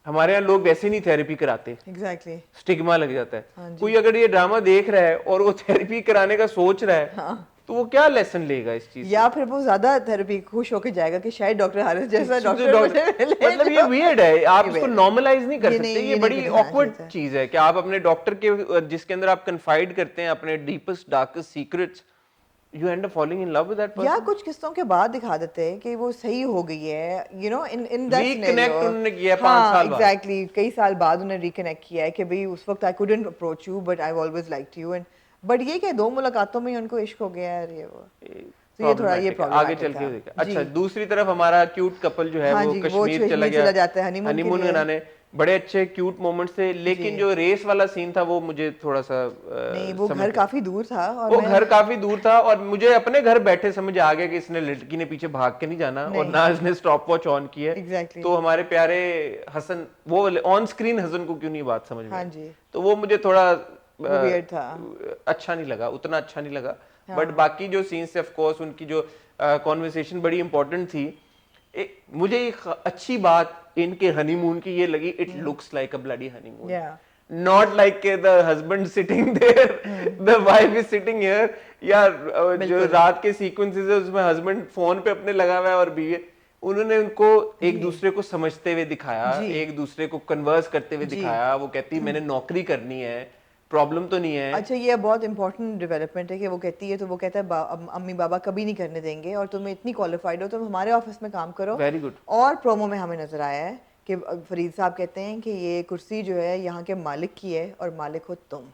हमारे यहाँ लोग वैसे नहीं थेरेपी कराते, एग्जैक्टली स्टिग्मा लग जाता है। हाँ जी। कोई अगर ये ड्रामा देख रहा है और वो थेरेपी कराने का सोच रहा है, हाँ। तो वो क्या लेसन लेगा इस चीज से? या फिर वो ज्यादा थेरेपी खुश होकर जाएगा कि शायद डॉक्टर हारिस जैसा डॉक्टर मुझे डॉक्टर, मिले, मतलब ये वियर्ड है, आप इसको weird है। नॉर्मलाइज नहीं कर ये सकते। नहीं, ये ये नहीं बड़ी करना, हाँ, ऑकवर्ड ठीक है। चीज है कि आप अपने डॉक्टर के जिसके अंदर आप कन्फाइड करते हैं अपने deepest darkest secrets, you and up falling in love with that या पर्सन। कुछ किस्तों के बाद दिखा देते हैं कि वो सही हो गई है, you no, in that reconnect उन्होंने किया है 5 हाँ साल बाद। एग्जैक्टली, कई साल बाद उन्हें रिकनेक्ट किया है कि भाई उस वक्त I couldn't approach you but I always liked you, and but ये कि 2 मुलाकातों में ही उनको इश्क हो गया है, ये वो, तो ये थोड़ा ये प्रॉब्लमैटिक है, आगे चल प्रॉब्लमैटिक के था देखा। जी। अच्छा, दूसरी तरफ हमारा क्यूट कपल जो है हाँ वो जी, वो कश्मीर चला कश्मीर गया चला जाता है हनीमून के हनीमून लिए। मनाने। बड़े अच्छे क्यूट मोमेंट्स थे, लेकिन जी। जो रेस वाला सीन था वो मुझे थोड़ा सा नहीं, वो समझ घर काफी दूर था, और वो मैं घर काफी दूर था, और मुझे अपने घर बैठे समझ आ गया कि इसने लड़की ने पीछे भाग के नहीं जाना, और नहीं ना इसने स्टॉप वॉच ऑन की है। एग्जैक्टली तो हमारे प्यारे हसन, वो ऑन स्क्रीन हसन को क्यों नहीं बात समझ में हाँ आई? जी, तो वो मुझे थोड़ा वो वियर्ड था। अच्छा नहीं लगा, उतना अच्छा नहीं लगा। हाँ। बट बाकी जो सीन्स थे, ऑफ कोर्स उनकी जो कॉन्वर्सेशन बड़ी इंपॉर्टेंट थी। मुझे एक अच्छी बात इनके हनीमून की ये लगी, it looks like a bloody honeymoon, या not like the husband sitting there, the wife is sitting here। या जो बिल्कुल। रात के सीक्वेंसेस है उसमें हस्बैंड फोन पे अपने लगा हुआ है और बीवी, उन्होंने उनको एक दूसरे को समझते हुए दिखाया, जी। एक दूसरे को कन्वर्स करते हुए जी। दिखाया। वो कहती है मैंने नौकरी करनी है, प्रॉब्लम तो नहीं है। अच्छा, ये बहुत इंपॉर्टेंट डेवलपमेंट है कि वो कहती है, तो वो कहता है अम्मी बाबा कभी नहीं करने देंगे और तुम इतनी क्वालिफाइड हो, तुम हमारे ऑफिस में काम करो। Very good. और प्रोमो में हमें नजर आया है कि फरीद साहब कहते हैं कि ये कुर्सी जो है यहाँ के मालिक की है और मालिक हो तुम।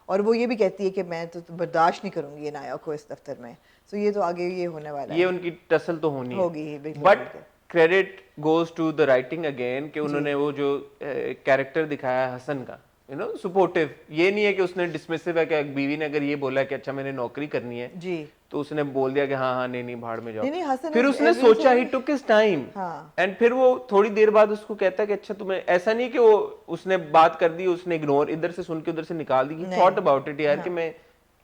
और वो ये भी कहती है कि मैं तो बर्दाश्त नहीं करूंगी ये नाया को इस दफ्तर में। सो ये तो आगे ये होने वाला ये है, उनकी टसल तो होनी होगी है, बिल्कुल, बट बिल्कुल। Credit goes to the writing again कि उन्होंने वो जो कैरेक्टर दिखाया है हसन का, यू नो, सपोर्टिव। ये नहीं है कि उसने डिसमिसिव है कि बीवी ने अगर ये बोला कि अच्छा मैंने नौकरी करनी है जी, तो उसने बोल दिया कि हाँ हाँ नहीं नहीं भाड़ में जाओ। नहीं हसन फिर is उसने every सोचा, time- ही टुक हिज टाइम, हाँ। एंड फिर वो थोड़ी देर बाद उसको कहता है कि अच्छा तुम्हें ऐसा नहीं कि वो उसने बात कर दी, उसने इग्नोर इधर से सुन के उधर से निकाल दी, नहीं। थॉट अबाउट इट यार हाँ। कि मैं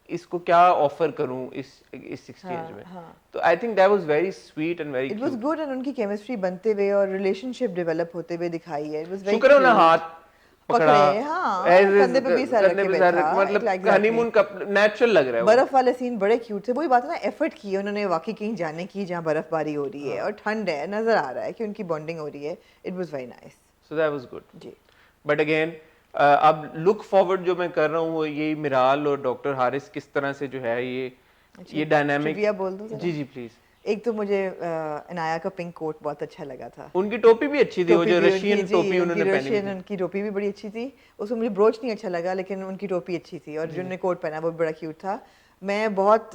इसको क्या ऑफर करूं इस एक्सचेंज हाँ, में। हाँ। तो I think that was very sweet and very it was cute. Good and उनकी केमिस्ट्री बनते हुए और रिलेशनशिप डेवलप होते हुए दिखाई है। इट वाज वेरी शुक्र है उन्हें हाथ पकड़ा, पकड़े, हाँ, as is, कंधे पे भी सर कंधे रख के पे सर बैठा, रख- मतलब exactly। हनीमून का नेचुरल लग रहा है वो। बर्फ वाले सीन बड़े क्यूट थे। वही बात है ना, एफर्ट की है उन्होंने वाकई कहीं जाने की जहाँ बर्फबारी हो रही है और ठंड है, नजर आ रहा है कि उनकी बॉन्डिंग हो रही है। It was very nice. So that was good. जी, बट अगेन अब लुक फॉरवर्ड जो मैं कर रहा हूँ वो ये मिराल और डॉक्टर हारिस किस तरह से जो है ये डायनामिक। ट्रिविया बोल दो जरा। जी जी प्लीज। एक तो मुझे इनाया का पिंक कोट बहुत अच्छा लगा था। उनकी टोपी भी अच्छी थी, वो टोपी जो भी रशियन उनकी, टोपी जी, उन्होंने उनकी पहनी हुई रशियन थी। उनकी टोपी भी बड़ी अच्छी थी। उसमें मुझे ब्रोच नहीं अच्छा लगा लेकिन उनकी टोपी अच्छी थी और जो उन्होंने कोट पहना वो भी बड़ा क्यूट था। मैं बहुत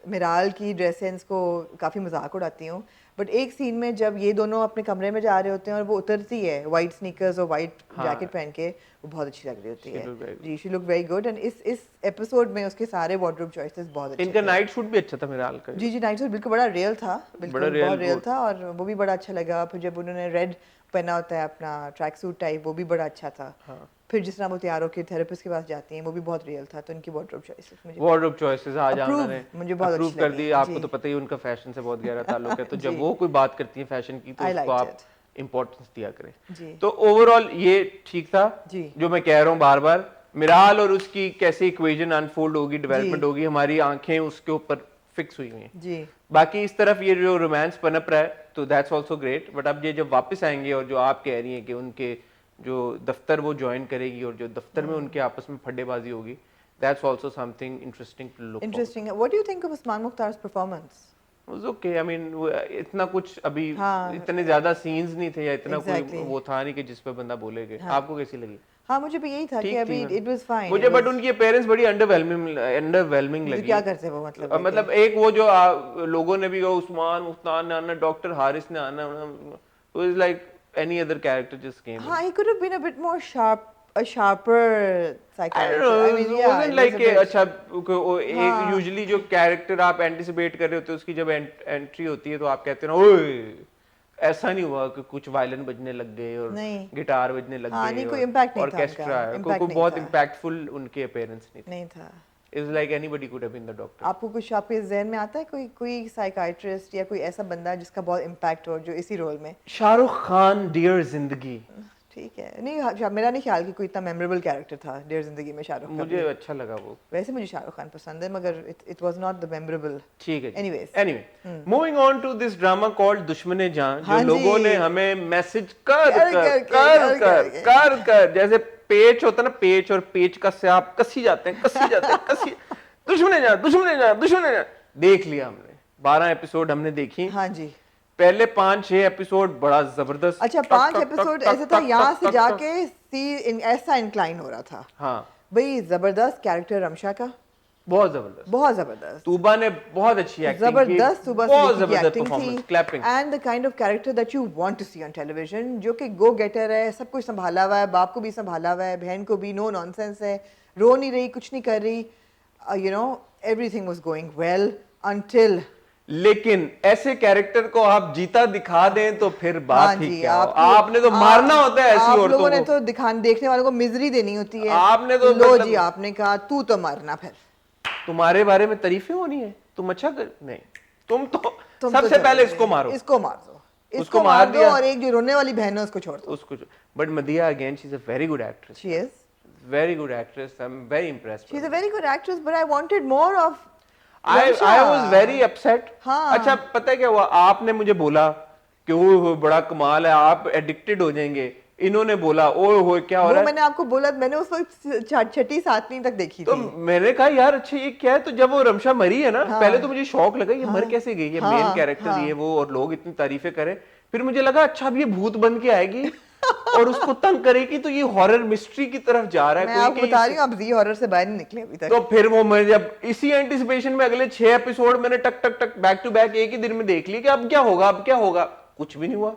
मिराल की ड्रेस सेंस को काफ़ी मजाक उड़ाती हूँ, बट एक सीन में जब ये दोनों अपने कमरे में जा रहे होते हैं और वो उतरती है वाइट स्नीकर्स और वाइट जैकेट पहन के, वो बहुत अच्छी लग रही होती है। जी, she look very good. And इस एपिसोड में उसके सारे वार्डरोब चॉइसेस बहुत अच्छे इनका थे। नाइट सूट भी अच्छा था मिराल का। जी जी, नाइट सूट बिल्कुल बड़ा रियल था, बिल्कुल real बहुत रियल वो। था और वो भी बड़ा अच्छा लगा। फिर जब उन्होंने रेड पहना होता है अपना ट्रैक सूट टाइप, वो भी बड़ा अच्छा था। हाँ। फिर जिस तरह वो तैयार होकर थेरेपिस्ट के पास जाती हैं वो भी बहुत रियल था। तो उनकी वार्डरोब चॉइसेस मुझे वार्डरोब चॉइसेस आज Approve, उन्होंने मुझे बहुत अप्रूव अच्छी कर लगी। दी। आपको जी। तो पता ही उनका फैशन से बहुत गहरा ताल्लुक है, तो जब जी। वो कोई बात करती है फैशन की तो I उसको liked आप it। इम्पोर्टेंस दिया करें। जी। तो ओवरऑल ये ठीक था। जी। जो मैं कह रहा हूँ बार बार, मिराल और उसकी कैसे इक्वेशन अनफोल्ड होगी, डेवलपमेंट होगी, हमारी आंखें उसके ऊपर फिक्स हुई हुई हैं। जी। बाकी इस तरफ ये जो रोमांस पनप रहा है तो दैट्स आल्सो ग्रेट। बट अब ये जब वापस आएंगे और जो आप कह रही हैं कि उनके जो दफ्तर वो ज्वाइन करेगी और जो दफ्तर में उनके आपस में फड्डेबाजी होगी, that's also something interesting to look for. Interesting है। What do you think of Usman Mukhtar's performance? Was okay. I mean इतना कुछ अभी हाँ, इतने ज्यादा सीन्स नहीं थे या इतना exactly। कोई वो था नहीं कि जिस पे बंदा बोलेगा। हाँ। आपको कैसी लगी? हाँ, मुझे भी यही था कि ठीक अभी थी इट वाज फाइन। मुझे, बट उनकी पेरेंट्स बड़ी अंडरवेलमिंग लगी। क्या करते वो मतलब एक वो जो लोगों ने भी कहा उस्मान मुख्तार ने आना, डॉक्टर हारिस ने आना, वो is like any other character just came. हाँ, he could have been a bit more sharp, a sharper I psychiatrist. don't know, I mean, yeah, wasn't it like was a bit- अच्छा एक हाँ। Usually जो character आप anticipate कर रहे होते हो उसकी जब एंट्री होती है तो आप कहते हो ना ओए, ऐसा नहीं हुआ कि कुछ वायलिन बजने लग गए और नहीं। गिटार बजने लग हाँ, गए नहीं, और कोई impact नहीं था ऑर्केस्ट्रा उनका, है, impact कोई नहीं बहुत था। इम्पैक्टफुल उनके अपीयरेंस नहीं नहीं था। थे। Is like anybody could have been the doctor. आपको कुछ आपके जहन में आता है कोई साइकाइट्रिस्ट या कोई ऐसा बंदा जिसका बहुत इम्पैक्ट हो जो इसी रोल में? शाहरुख खान, डियर जिंदगी। ठीक है, नहीं मेरा नहीं ख्याल कि कोई इतना मेमोरेबल कैरेक्टर था डियर जिंदगी में शाहरुख का। मुझे अच्छा लगा वो। वैसे मुझे शाहरुख खान पसंद है मगर it was not the memorable. ठीक है। Anyways। Anyway moving on to this drama called Dushmane Jaan, जो हाँ लोगों जी। ने हमें मैसेज कर कर कर करके, कर कर कर कर कर जैसे पेच होता है ना, पेच और पेच का से आप कसी जाते हैं, कसी जाते हैं, कसी दुश्मने जान, दुश्मने जान, दुश्मने जान। देख लिया हमने 12 एपिसोड हमने देखी। हाँ जी। पहले 5-6 एपिसोड बड़ा जबरदस्त। अच्छा, 5 एपिसोड ऐसे था, यहाँ से जाके ऐसा इंक्लाइन हो रहा था। हाँ भाई जबरदस्त कैरेक्टर रमशा का, बहुत जबरदस्त। बहुत जबरदस्त, तूबा ने बहुत अच्छी एक्टिंग की, जबरदस्त सुबह बहुत से की जबरदस्त एक्टिंग परफॉर्मेंस, थी। Clapping. And the kind of character that you want to see on television, जो कि गो गेटर है, सब कुछ संभाला हुआ है, बाप को भी संभाला हुआ है, बहन को भी, नो नॉनसेंस है, रो नहीं रही, कुछ नहीं कर रही, you know everything was going well until. लेकिन ऐसे कैरेक्टर को आप जीता दिखा दें तो फिर बात हाँ ही जी, क्या हो। आपने तो मारना होता है ऐसी आप औरतों लोगों ने को। तो देखने वालों को मिजरी देनी होती है। आपने तो लो मतलब- जी, आपने कहा तू तो मरना, फिर तुम्हारे बारे में तारीफें होनी है, तुम अच्छा कर नहीं, तुम तो तुम सबसे तो पहले चलो, इसको मारो, इसको मार दो, उसको इसको मार मार दो दिया। और एक जो रोने वाली बहन है उसको छोड़ दो। उसको। But मदिया again she is a very good actress, she is very good actress. I am very impressed. She is a very good actress, but I wanted more of I was very upset. हाँ। अच्छा पता है क्या हुआ, आपने मुझे बोला कि ओह बड़ा कमाल है, आप एडिक्टेड हो जाएंगे, इन्होंने बोला ओह हो क्या हो वो रहा है, मैंने आपको बोला, मैंने उस वक्त छठी सातवीं तक देखी तो थी। मैंने कहा यार अच्छा ये क्या है। तो जब वो रमशा मरी है ना, हाँ, पहले तो मुझे शौक लगा ये मर हाँ, कैसे गई, ये हाँ, मेन कैरेक्टर हाँ। ये वो, और लोग इतनी तारीफें करें। फिर मुझे लगा अच्छा अब ये भूत बन के आएगी और उसको तंग करेगी, तो ये हॉरर मिस्ट्री की तरफ जा रहा है मैं कोई आपको कि बता रही हूँ, आप जी हॉरर से बाहर नहीं निकले अभी तो तक। फिर वो मैं जब इसी एंटिसिपेशन में अगले 6 एपिसोड मैंने टक टक टक बैक टू बैक एक ही दिन में देख लिए कि अब क्या होगा, अब क्या होगा। कुछ भी नहीं हुआ।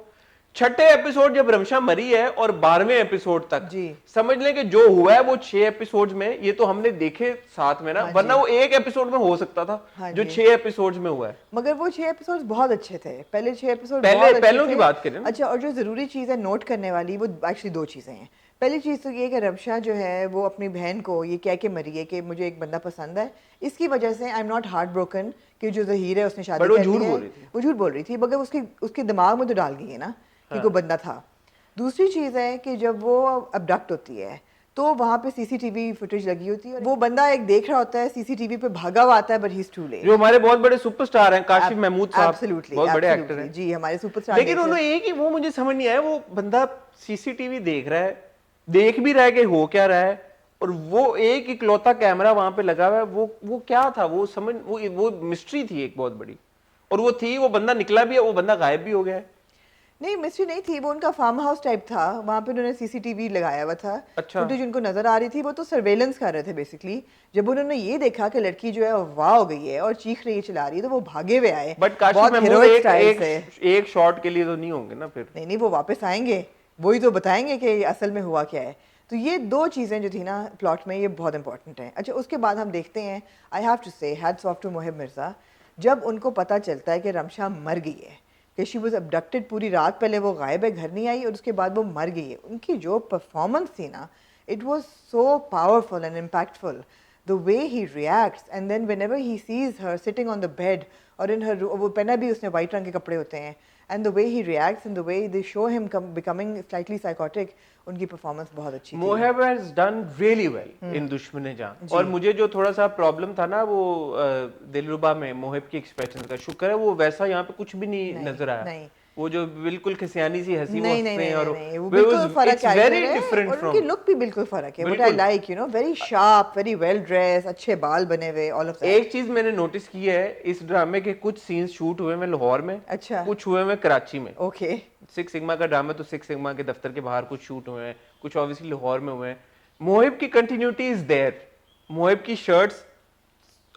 छठे एपिसोड जब रमशा मरी है और 12वें एपिसोड तक जी। समझ लें कि जो हुआ है वो 6 एपिसोड में, ये तो हमने देखे साथ में ना, हाँ वरना जी। वो एक एपिसोड में हो सकता था हाँ जो जी। 6 एपिसोड में हुआ है। मगर वो 6 एपिसोड्स बहुत अच्छे थे, पहले 6 एपिसोड पहले- बहुत अच्छे पहलों थे। की बात करें ना। अच्छा, और जो ज़रूरी चीज़ है नोट करने वाली, वो एक्चुअली दो चीज़ें हैं। पहली चीज़ तो ये कि रमशा जो है वो अपनी बहन को ये कह के मरी है कि मुझे एक बंदा पसंद है, इसकी वजह से आई एम नॉट हार्ट ब्रोकन कि जो ज़हीर है उसने शादी But वो कर झूठ ली है। बोल रही थी। वो झूठ बोल रही थी, मगर उसके दिमाग में तो डाल गई है ना कि कोई बंदा था। दूसरी चीज़ है कि जब वो अबडक्ट होती है तो वहाँ पे सीसीटीवी फुटेज लगी होती है, और वो बंदा एक देख रहा होता है सीसीटीवी पे, भागा हुआ आता है, but he is too late. जो हमारे बहुत बड़े सुपरस्टार हैं, काशिफ महमूद साहब, Absolutely, बहुत बड़े एक्टर absolutely, हैं जी, हमारे सुपरस्टार। लेकिन उन्होंने एक ही वो मुझे समझ नहीं आया, वो बंदा सीसीटीवी देख रहा है, देख भी रहा है कि हो क्या रहा है, और वो एक इकलौता कैमरा वहां पे लगा हुआ है, वो क्या था, वो समझ वो मिस्ट्री थी एक बहुत बड़ी, और वो थी, वो बंदा निकला भी है, वो बंदा गायब भी हो गया है। नहीं, मिस्ट्री नहीं थी, वो उनका फार्म हाउस टाइप था, वहाँ पे उन्होंने सीसीटीवी लगाया हुआ था। अच्छा। फुटेज उनको नजर आ रही थी, वो तो सर्वेलेंस कर रहे थे बेसिकली। जब उन्होंने ये देखा कि लड़की जो है वाह हो गई है और चीख रही है, चिल्ला रही है, तो वो भागे हुए आए। बट काशिफ बहुत महमूद heroic एक style से। एक शॉट के लिए तो नहीं होंगे ना फिर। नहीं, वो वापस आएंगे, वही तो बताएंगे कि असल में हुआ क्या है। तो ये दो चीज़ें जो थी ना प्लॉट में, ये बहुत इंपॉर्टेंट हैं। अच्छा, उसके बाद हम देखते हैं, I have to say hats off to Mohib Mirza, जब उनको पता चलता है कि रमशा मर गई है, कि शी वॉज अबडक्टेड, पूरी रात पहले वो गायब है, घर नहीं आई, और उसके बाद वो मर गई है। उनकी जो परफॉर्मेंस थी ना, it was so powerful and impactful, the way he reacts, and then whenever he sees her sitting on the bed, और इन हर, वो पहना भी उसने वाइट रंग के कपड़े होते हैं, and the way he reacts and the way they show him becoming slightly psychotic, उनकी परफॉर्मेंस बहुत अच्छी थी। Mohib has done really well in दुश्मन जान। और मुझे जो थोड़ा सा प्रॉब्लम था ना वो दिलरुबा में मोहिब की एक्सप्रेशन का, शुक्र है वो वैसा यहाँ पे कुछ भी नहीं नजर आया। नहीं। वो जो बिल्कुल खिसियानी सी हंसी वो नहीं हंसते नहीं हैं, नहीं और नहीं, वो बिल्कुल फर्क इट्स वेरी है, डिफरेंट और फ्रॉम, उनकी लुक भी बिल्कुल फर्क है। What I like, you know, very sharp, very well dress, अच्छे बाल बने हुए, ऑल ऑफ दैट। एक चीज मैंने नोटिस की है, इस ड्रामे के कुछ सीन्स शूट हुए में लाहौर में, अच्छा। कुछ हुए में कराची में। ओके। सिक्स सिग्मा का ड्रामा तो सिक्स सिग्मा के दफ्तर के बाहर कुछ शूट हुए हैं, कुछ ऑब्वियसली लाहौर में हुए हैं। मोहिब की कंटिन्यूटी इज देयर, मोहिब की shirts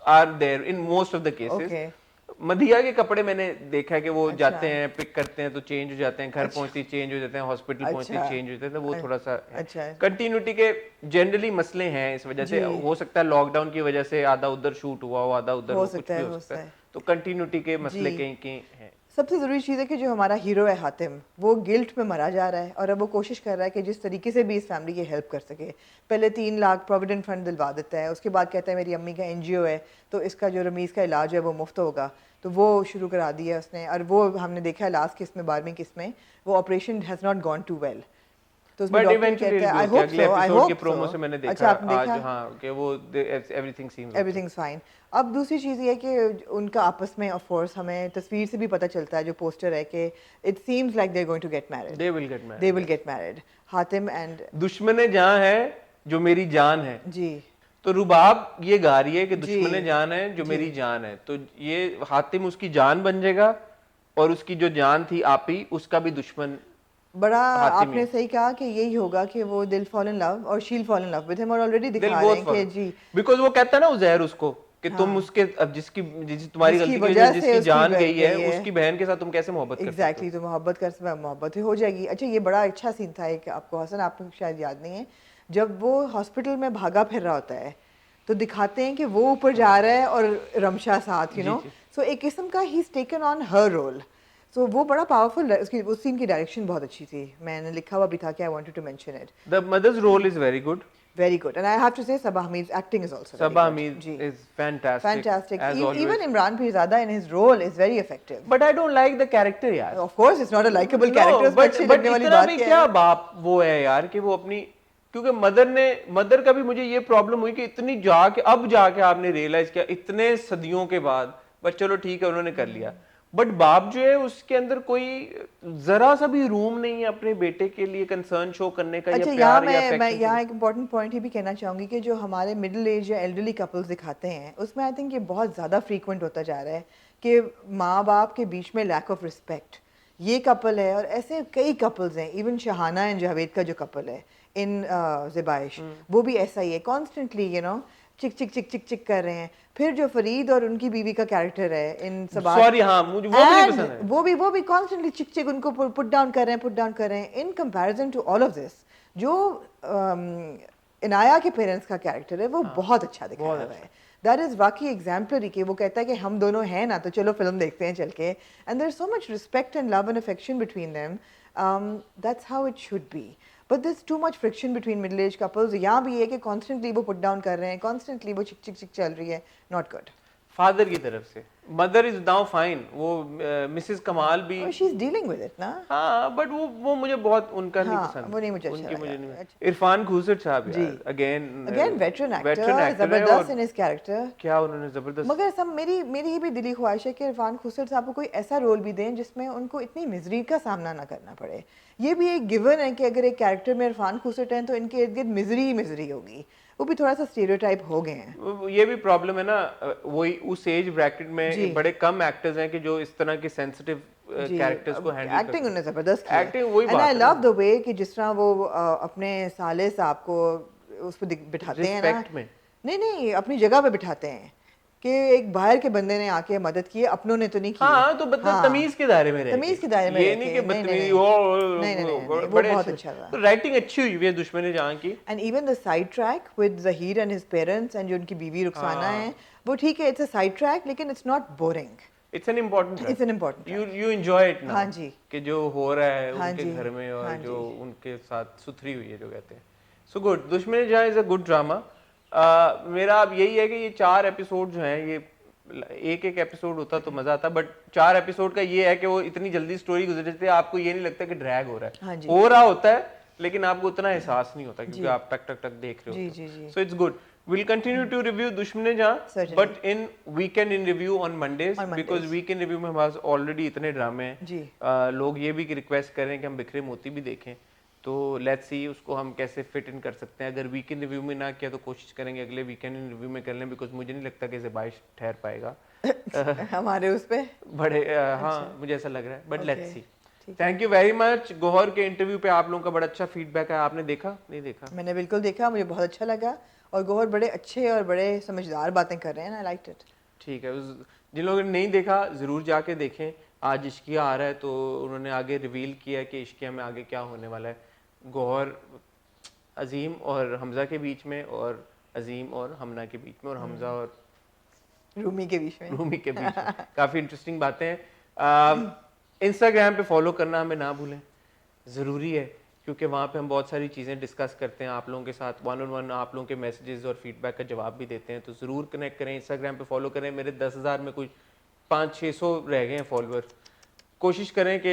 are there in most of the cases. Okay. Madhiya के कपड़े मैंने देखा है कि वो अच्छा। जाते हैं, पिक करते हैं तो चेंज हो जाते हैं, घर अच्छा। पहुंचते चेंज हो जाते हैं, हॉस्पिटल पहुंचते अच्छा। चेंज हो जाते हैं, तो वो थोड़ा सा अच्छा। कंटिन्यूटी के जनरली मसले हैं इस वजह से। जी। हो सकता है लॉकडाउन की वजह से आधा उधर शूट हुआ हो, आधा उधर हो हो, कुछ सकता भी है, हो हो सकता है, सकता है। तो कंटिन्यूटी के मसले जी। कहीं कहीं हैं। सबसे ज़रूरी चीज़ है कि जो हमारा हीरो है हातिम, वो गिल्ट में मरा जा रहा है, और अब वो कोशिश कर रहा है कि जिस तरीके से भी इस फैमिली की हेल्प कर सके। पहले 3 लाख प्रोविडेंट फंड दिलवा देता है, उसके बाद कहता है मेरी अम्मी का एनजीओ है, तो इसका जो रमीज़ का इलाज है वो मुफ्त होगा, तो वो शुरू करा दिया उसने। और वो हमने देखा है लास्ट किस्त में, 12वीं किस्त में, वो operation has not gone too well. तो उसमें बट डॉक्टर इवेंचुअली कहता है आई अगले hope so, I episode hope के प्रोमो से मैंने देखा। अच्छा, आपने आज देखा? हाँ कि वो एवरीथिंग सीम्स एवरीथिंग फाइन। अब दूसरी चीज़ ये है कि उनका आपस में, ऑफ कोर्स हमें तस्वीर से भी पता चलता है, जो पोस्टर है, कि it seems like they are going to get married, they will get married, they will get married, Hatim end. Dushmane Jaan है जो मेरी जान है, जी। तो रुबाब ये गा रही है कि जी। दुश्मने जान है जो मेरी जान है, तो ये हातिम उसकी जान बन जाएगा, और उसकी जो जान थी आपी, उसका भी दुश्मन बड़ा हातिम आपने ही। सही कहा कि यही होगा कि वो दिल फॉल इन लव और शील fall in love with him, और ऑलरेडी दिल दिखा रहे बहुत हैं कि जी, बिकॉज वो कहता है ना उजैर उसको कि तुम उसके, अब तुम्हारी जिसकी गलती की वजह वजह से जिसकी उसकी जान बहन गई है, गई है। उसकी बहन के साथ तुम कैसे मोहब्बत कर सकते एग्जैक्टली, तो मोहब्बत कर सकते, मोहब्बत हो जाएगी। अच्छा, ये बड़ा अच्छा सीन था एक, आपको हसन, आपको शायद याद नहीं है, जब वो हॉस्पिटल में भागा फिर रहा होता है, तो दिखाते हैं कि वो ऊपर जा रहा है और रमशा साथ, यू नो, सो एक किस्म का he is taken on her role. So वो बड़ा पावरफुल, उसकी उस सीन की डायरेक्शन बहुत अच्छी थी, मैंने लिखा हुआ भी था कि I wanted to mention it. The mother's role is very good, Very good, and I have to say Sabah Hamid's acting is also very Sabah good. Hamid ji. is fantastic, Fantastic. as always. Even Imran Pirzada in his role is very effective. But I don't like the character यार। Of course, it's not a likable character. उसमें अच्छी but लगने वाली इतना बात भी क्या क्या है? बाप वो है यार कि वो अपनी क्योंकि मदर का भी मुझे ये प्रॉब्लम हुई कि इतनी अब जाके आपने रियलाइज किया इतने सदियों के बाद, बस चलो ठीक है उन्होंने कर लिया, बट बाप जो है उसके अंदर कोई जरा सा भी रूम नहीं है अपने बेटे के लिए कंसर्न शो करने का, अच्छा, या यहाँ प्यार या मैं affection यहाँ एक इम्पॉर्टेंट पॉइंट ये भी कहना चाहूँगी कि जो हमारे मिडिल एज या एल्डरली कपल्स दिखाते हैं उसमें आई थिंक ये बहुत ज़्यादा फ्रीक्वेंट होता जा रहा है कि माँ बाप के बीच में लैक ऑफ रिस्पेक्ट। ये कपल है और ऐसे कई कपल्स हैं, इवन शहाना एंड जावेद का जो कपल है इन ज़िबाइश, वो भी ऐसा ही है, कॉन्स्टेंटली यू नो चिक चिक चिक चिक चिक कर रहे हैं। फिर जो फरीद और उनकी बीवी का कैरेक्टर है इन सब, सॉरी हाँ मुझे वो भी नहीं पसंद है। वो भी कॉन्स्टेंटली चिक चिक उनको पुट डाउन कर रहे हैं in comparison to all of this. जो इनाया के पेरेंट्स का कैरेक्टर है वो बहुत अच्छा दिखाया हुआ है, दैट इज वाकई एग्जाम्पलरी कि वो कहता है कि हम दोनों हैं ना तो चलो फिल्म देखते हैं चल के, and there is so much respect and love and affection between them, that's how it should be. But this too much friction between middle age couples. यहाँ भी है कि कॉन्स्टेंटली वो पुट डाउन कर रहे हैं, कॉन्स्टेंटली वो चिक चिक चिक चल रही है, नॉट गुड। फादर की तरफ से मदर इज नाउ फाइन, वो मिसेस कमाल भी she is dealing with it ना। हाँ बट वो मुझे बहुत उनका नहीं हाँ, पसंद, वो नहीं मुझे उनकी अच्छा मुझे लगा। नहीं। इरफान खुसर साहब जी। यार अगेन वेटरन एक्टर, है जबरदस्त और इन हिज कैरेक्टर। क्या उन्होंने जबरदस्त। मगर सब मेरी ये भी दिली ख्वाहिश है कि इरफान खुसर साहब को कोई ऐसा रोल भी दें जिसमें उनको इतनी मिजरी का सामना ना करना पड़े। ये भी एक गिवन है कि अगर एक कैरेक्टर में इरफान खुसर हैं तो इनके इर्द गिर्द मिजरी ही मिजरी होगी। वो भी थोड़ा सा स्टीरियोटाइप हो गए हैं। ये भी प्रॉब्लम है ना, वही उस एज ब्रैकेट में बड़े कम एक्टर्स हैं कि जो इस तरह के सेंसिटिव कैरेक्टर्स को हैंडल एक्टिंग उन्होंने जबरदस्त की, एक्टिंग वही एंड बात आई है लव द वे कि जिस तरह वो अपने साले साहब को उस पर बिठाते हैं ना, रिस्पेक्ट में। नहीं अपनी जगह पे बिठाते हैं कि एक बाहर के बंदे ने आके मदद की, अपनों ने तो नहीं की। हाँ तो मतलब तमीज के दायरे में रहे, तमीज के दायरे में ये रह नहीं के, कि नहीं, बदतमीजी नहीं, वो नहीं, बड़े वो बहुत अच्छा था। तो राइटिंग अच्छी हुई है दुश्मन जहां की। And even the side track with Zaheer and his parents and जो उनकी बीवी रुखसाना है, वो ठीक है, इट्स अ साइड ट्रैक लेकिन it's not boring, it's an important it's an important. You enjoy it हाँ जी, कि जो हो रहा है हाँ उनके जी, घर में और हाँ जो जी। उनके साथ सुथरी हुई है जो कहते हैं। सो गुड, दुश्मन जहां इज अ गुड ड्रामा। मेरा अब यही है कि ये 4 एपिसोड जो हैं, ये एक एपिसोड होता तो मजा आता, बट 4 एपिसोड का ये है कि वो इतनी जल्दी स्टोरी गुजर जाती है, आपको ये नहीं लगता कि ड्रैग हो रहा है। हाँ जी। हो रहा होता है लेकिन आपको उतना एहसास नहीं होता क्योंकि आप टक टक टक देख रहे जी, हो। जी, जी। So it's good, we'll continue to review दुश्मन जहां, Certainly. but in weekend in review on Mondays, On because Mondays. weekend review में हमारे ऑलरेडी इतने ड्रामे हैं। जी। लोग ये भी रिक्वेस्ट कर रहे हैं कि हम बिखरे मोती भी देखें, तो लेट्स सी उसको हम कैसे फिट इन कर सकते हैं। अगर वीकेंड रिव्यू में ना किया तो कोशिश करेंगे अगले वीकेंड इन रिव्यू में कर लें, बिकॉज मुझे नहीं लगता कि ज़बाइश ठहर पाएगा हमारे उस पे बड़े हाँ मुझे ऐसा लग रहा है, बट लेट्स सी। ठीक thank you very much. Gauhar के इंटरव्यू पे आप लोगों का बड़ा अच्छा फीडबैक है, आपने देखा नहीं देखा? मैंने बिल्कुल देखा, मुझे बहुत अच्छा लगा और गौहर बड़े अच्छे और बड़े समझदार बातें कर रहे हैं, आई लाइक्ड इट। ठीक है, जिन लोगों ने नहीं देखा ज़रूर जाके देखें। आज इश्किया आ रहा है तो उन्होंने आगे रिवील किया कि इश्किया में आगे क्या होने वाला है। गौहर अजीम और हमज़ा के बीच में, और अजीम और हमना के बीच में, और हमज़ा और रूमी के बीच में, रूमी के बीच में काफ़ी इंटरेस्टिंग बातें हैं। इंस्टाग्राम पे फॉलो करना हमें ना भूलें, ज़रूरी है, क्योंकि वहाँ पे हम बहुत सारी चीज़ें डिस्कस करते हैं आप लोगों के साथ, 1-on-1 आप लोगों के मैसेजेस और फीडबैक का जवाब भी देते हैं, तो ज़रूर कनेक्ट करें, इंस्टाग्राम पे फॉलो करें। मेरे 10,000 में कुछ 500-600 रह गए हैं फॉलोअर। कोशिश करें कि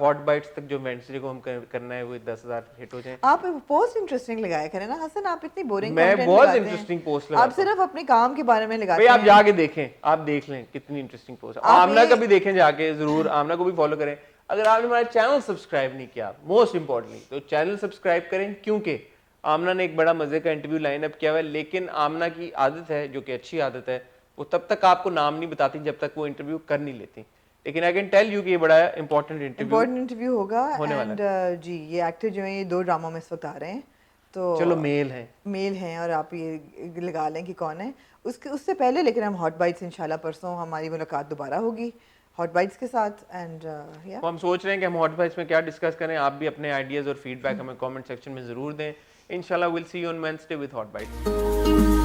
हॉट बाइट्स तक जो वेडनेसडे को हम करना है वो 10,000 हिट हो जाए। आप पोस्ट इंटरेस्टिंग लगाया करें ना हसन, आप इतनी बोरिंग मैं कंटेंट बहुत लगाते हैं। इंटरेस्टिंग पोस्ट आप लगाता हूं। सिर्फ अपने काम के बारे में लगाते भाई हैं। आप जाके देखें, आप देख लें कितनी इंटरेस्टिंग पोस्ट है। आप आमना ये- का भी देखें जाके, जरूर आमना को भी फॉलो करें। अगर आपने हमारा चैनल सब्सक्राइब नहीं किया, मोस्ट इंपॉर्टेंटली तो चैनल सब्सक्राइब करें, क्योंकि आमना ने एक बड़ा मजे का इंटरव्यू लाइन अप किया हुआ है, लेकिन आमना की आदत है, जो कि अच्छी आदत है, वो तब तक आपको नाम नहीं बताती जब तक वो इंटरव्यू कर नहीं लेती। लेकिन आई कैन टेल यू कि ये बड़ा इंपॉर्टेंट इंटरव्यू होगा। होने वाला एंड जी, ये एक्टर जो है ये 2 ड्रामों में इस वक्त आ रहे हैं, तो चलो मेल है, मेल हैं और आप ये लगा लें कि कौन है उससे पहले। लेकिन हम हॉट बाइट्स इंशाल्लाह परसों हमारी मुलाकात दोबारा होगी हॉट बाइट्स के साथ। एंड या तो हम सोच रहे हैं कि हम हॉट बाइट्स में क्या डिस्कस करें। आप भी अपने आइडियाज और फीडबैक हमें कमेंट सेक्शन में जरूर दें। इंशाल्लाह will see you on Wednesday with hot bytes.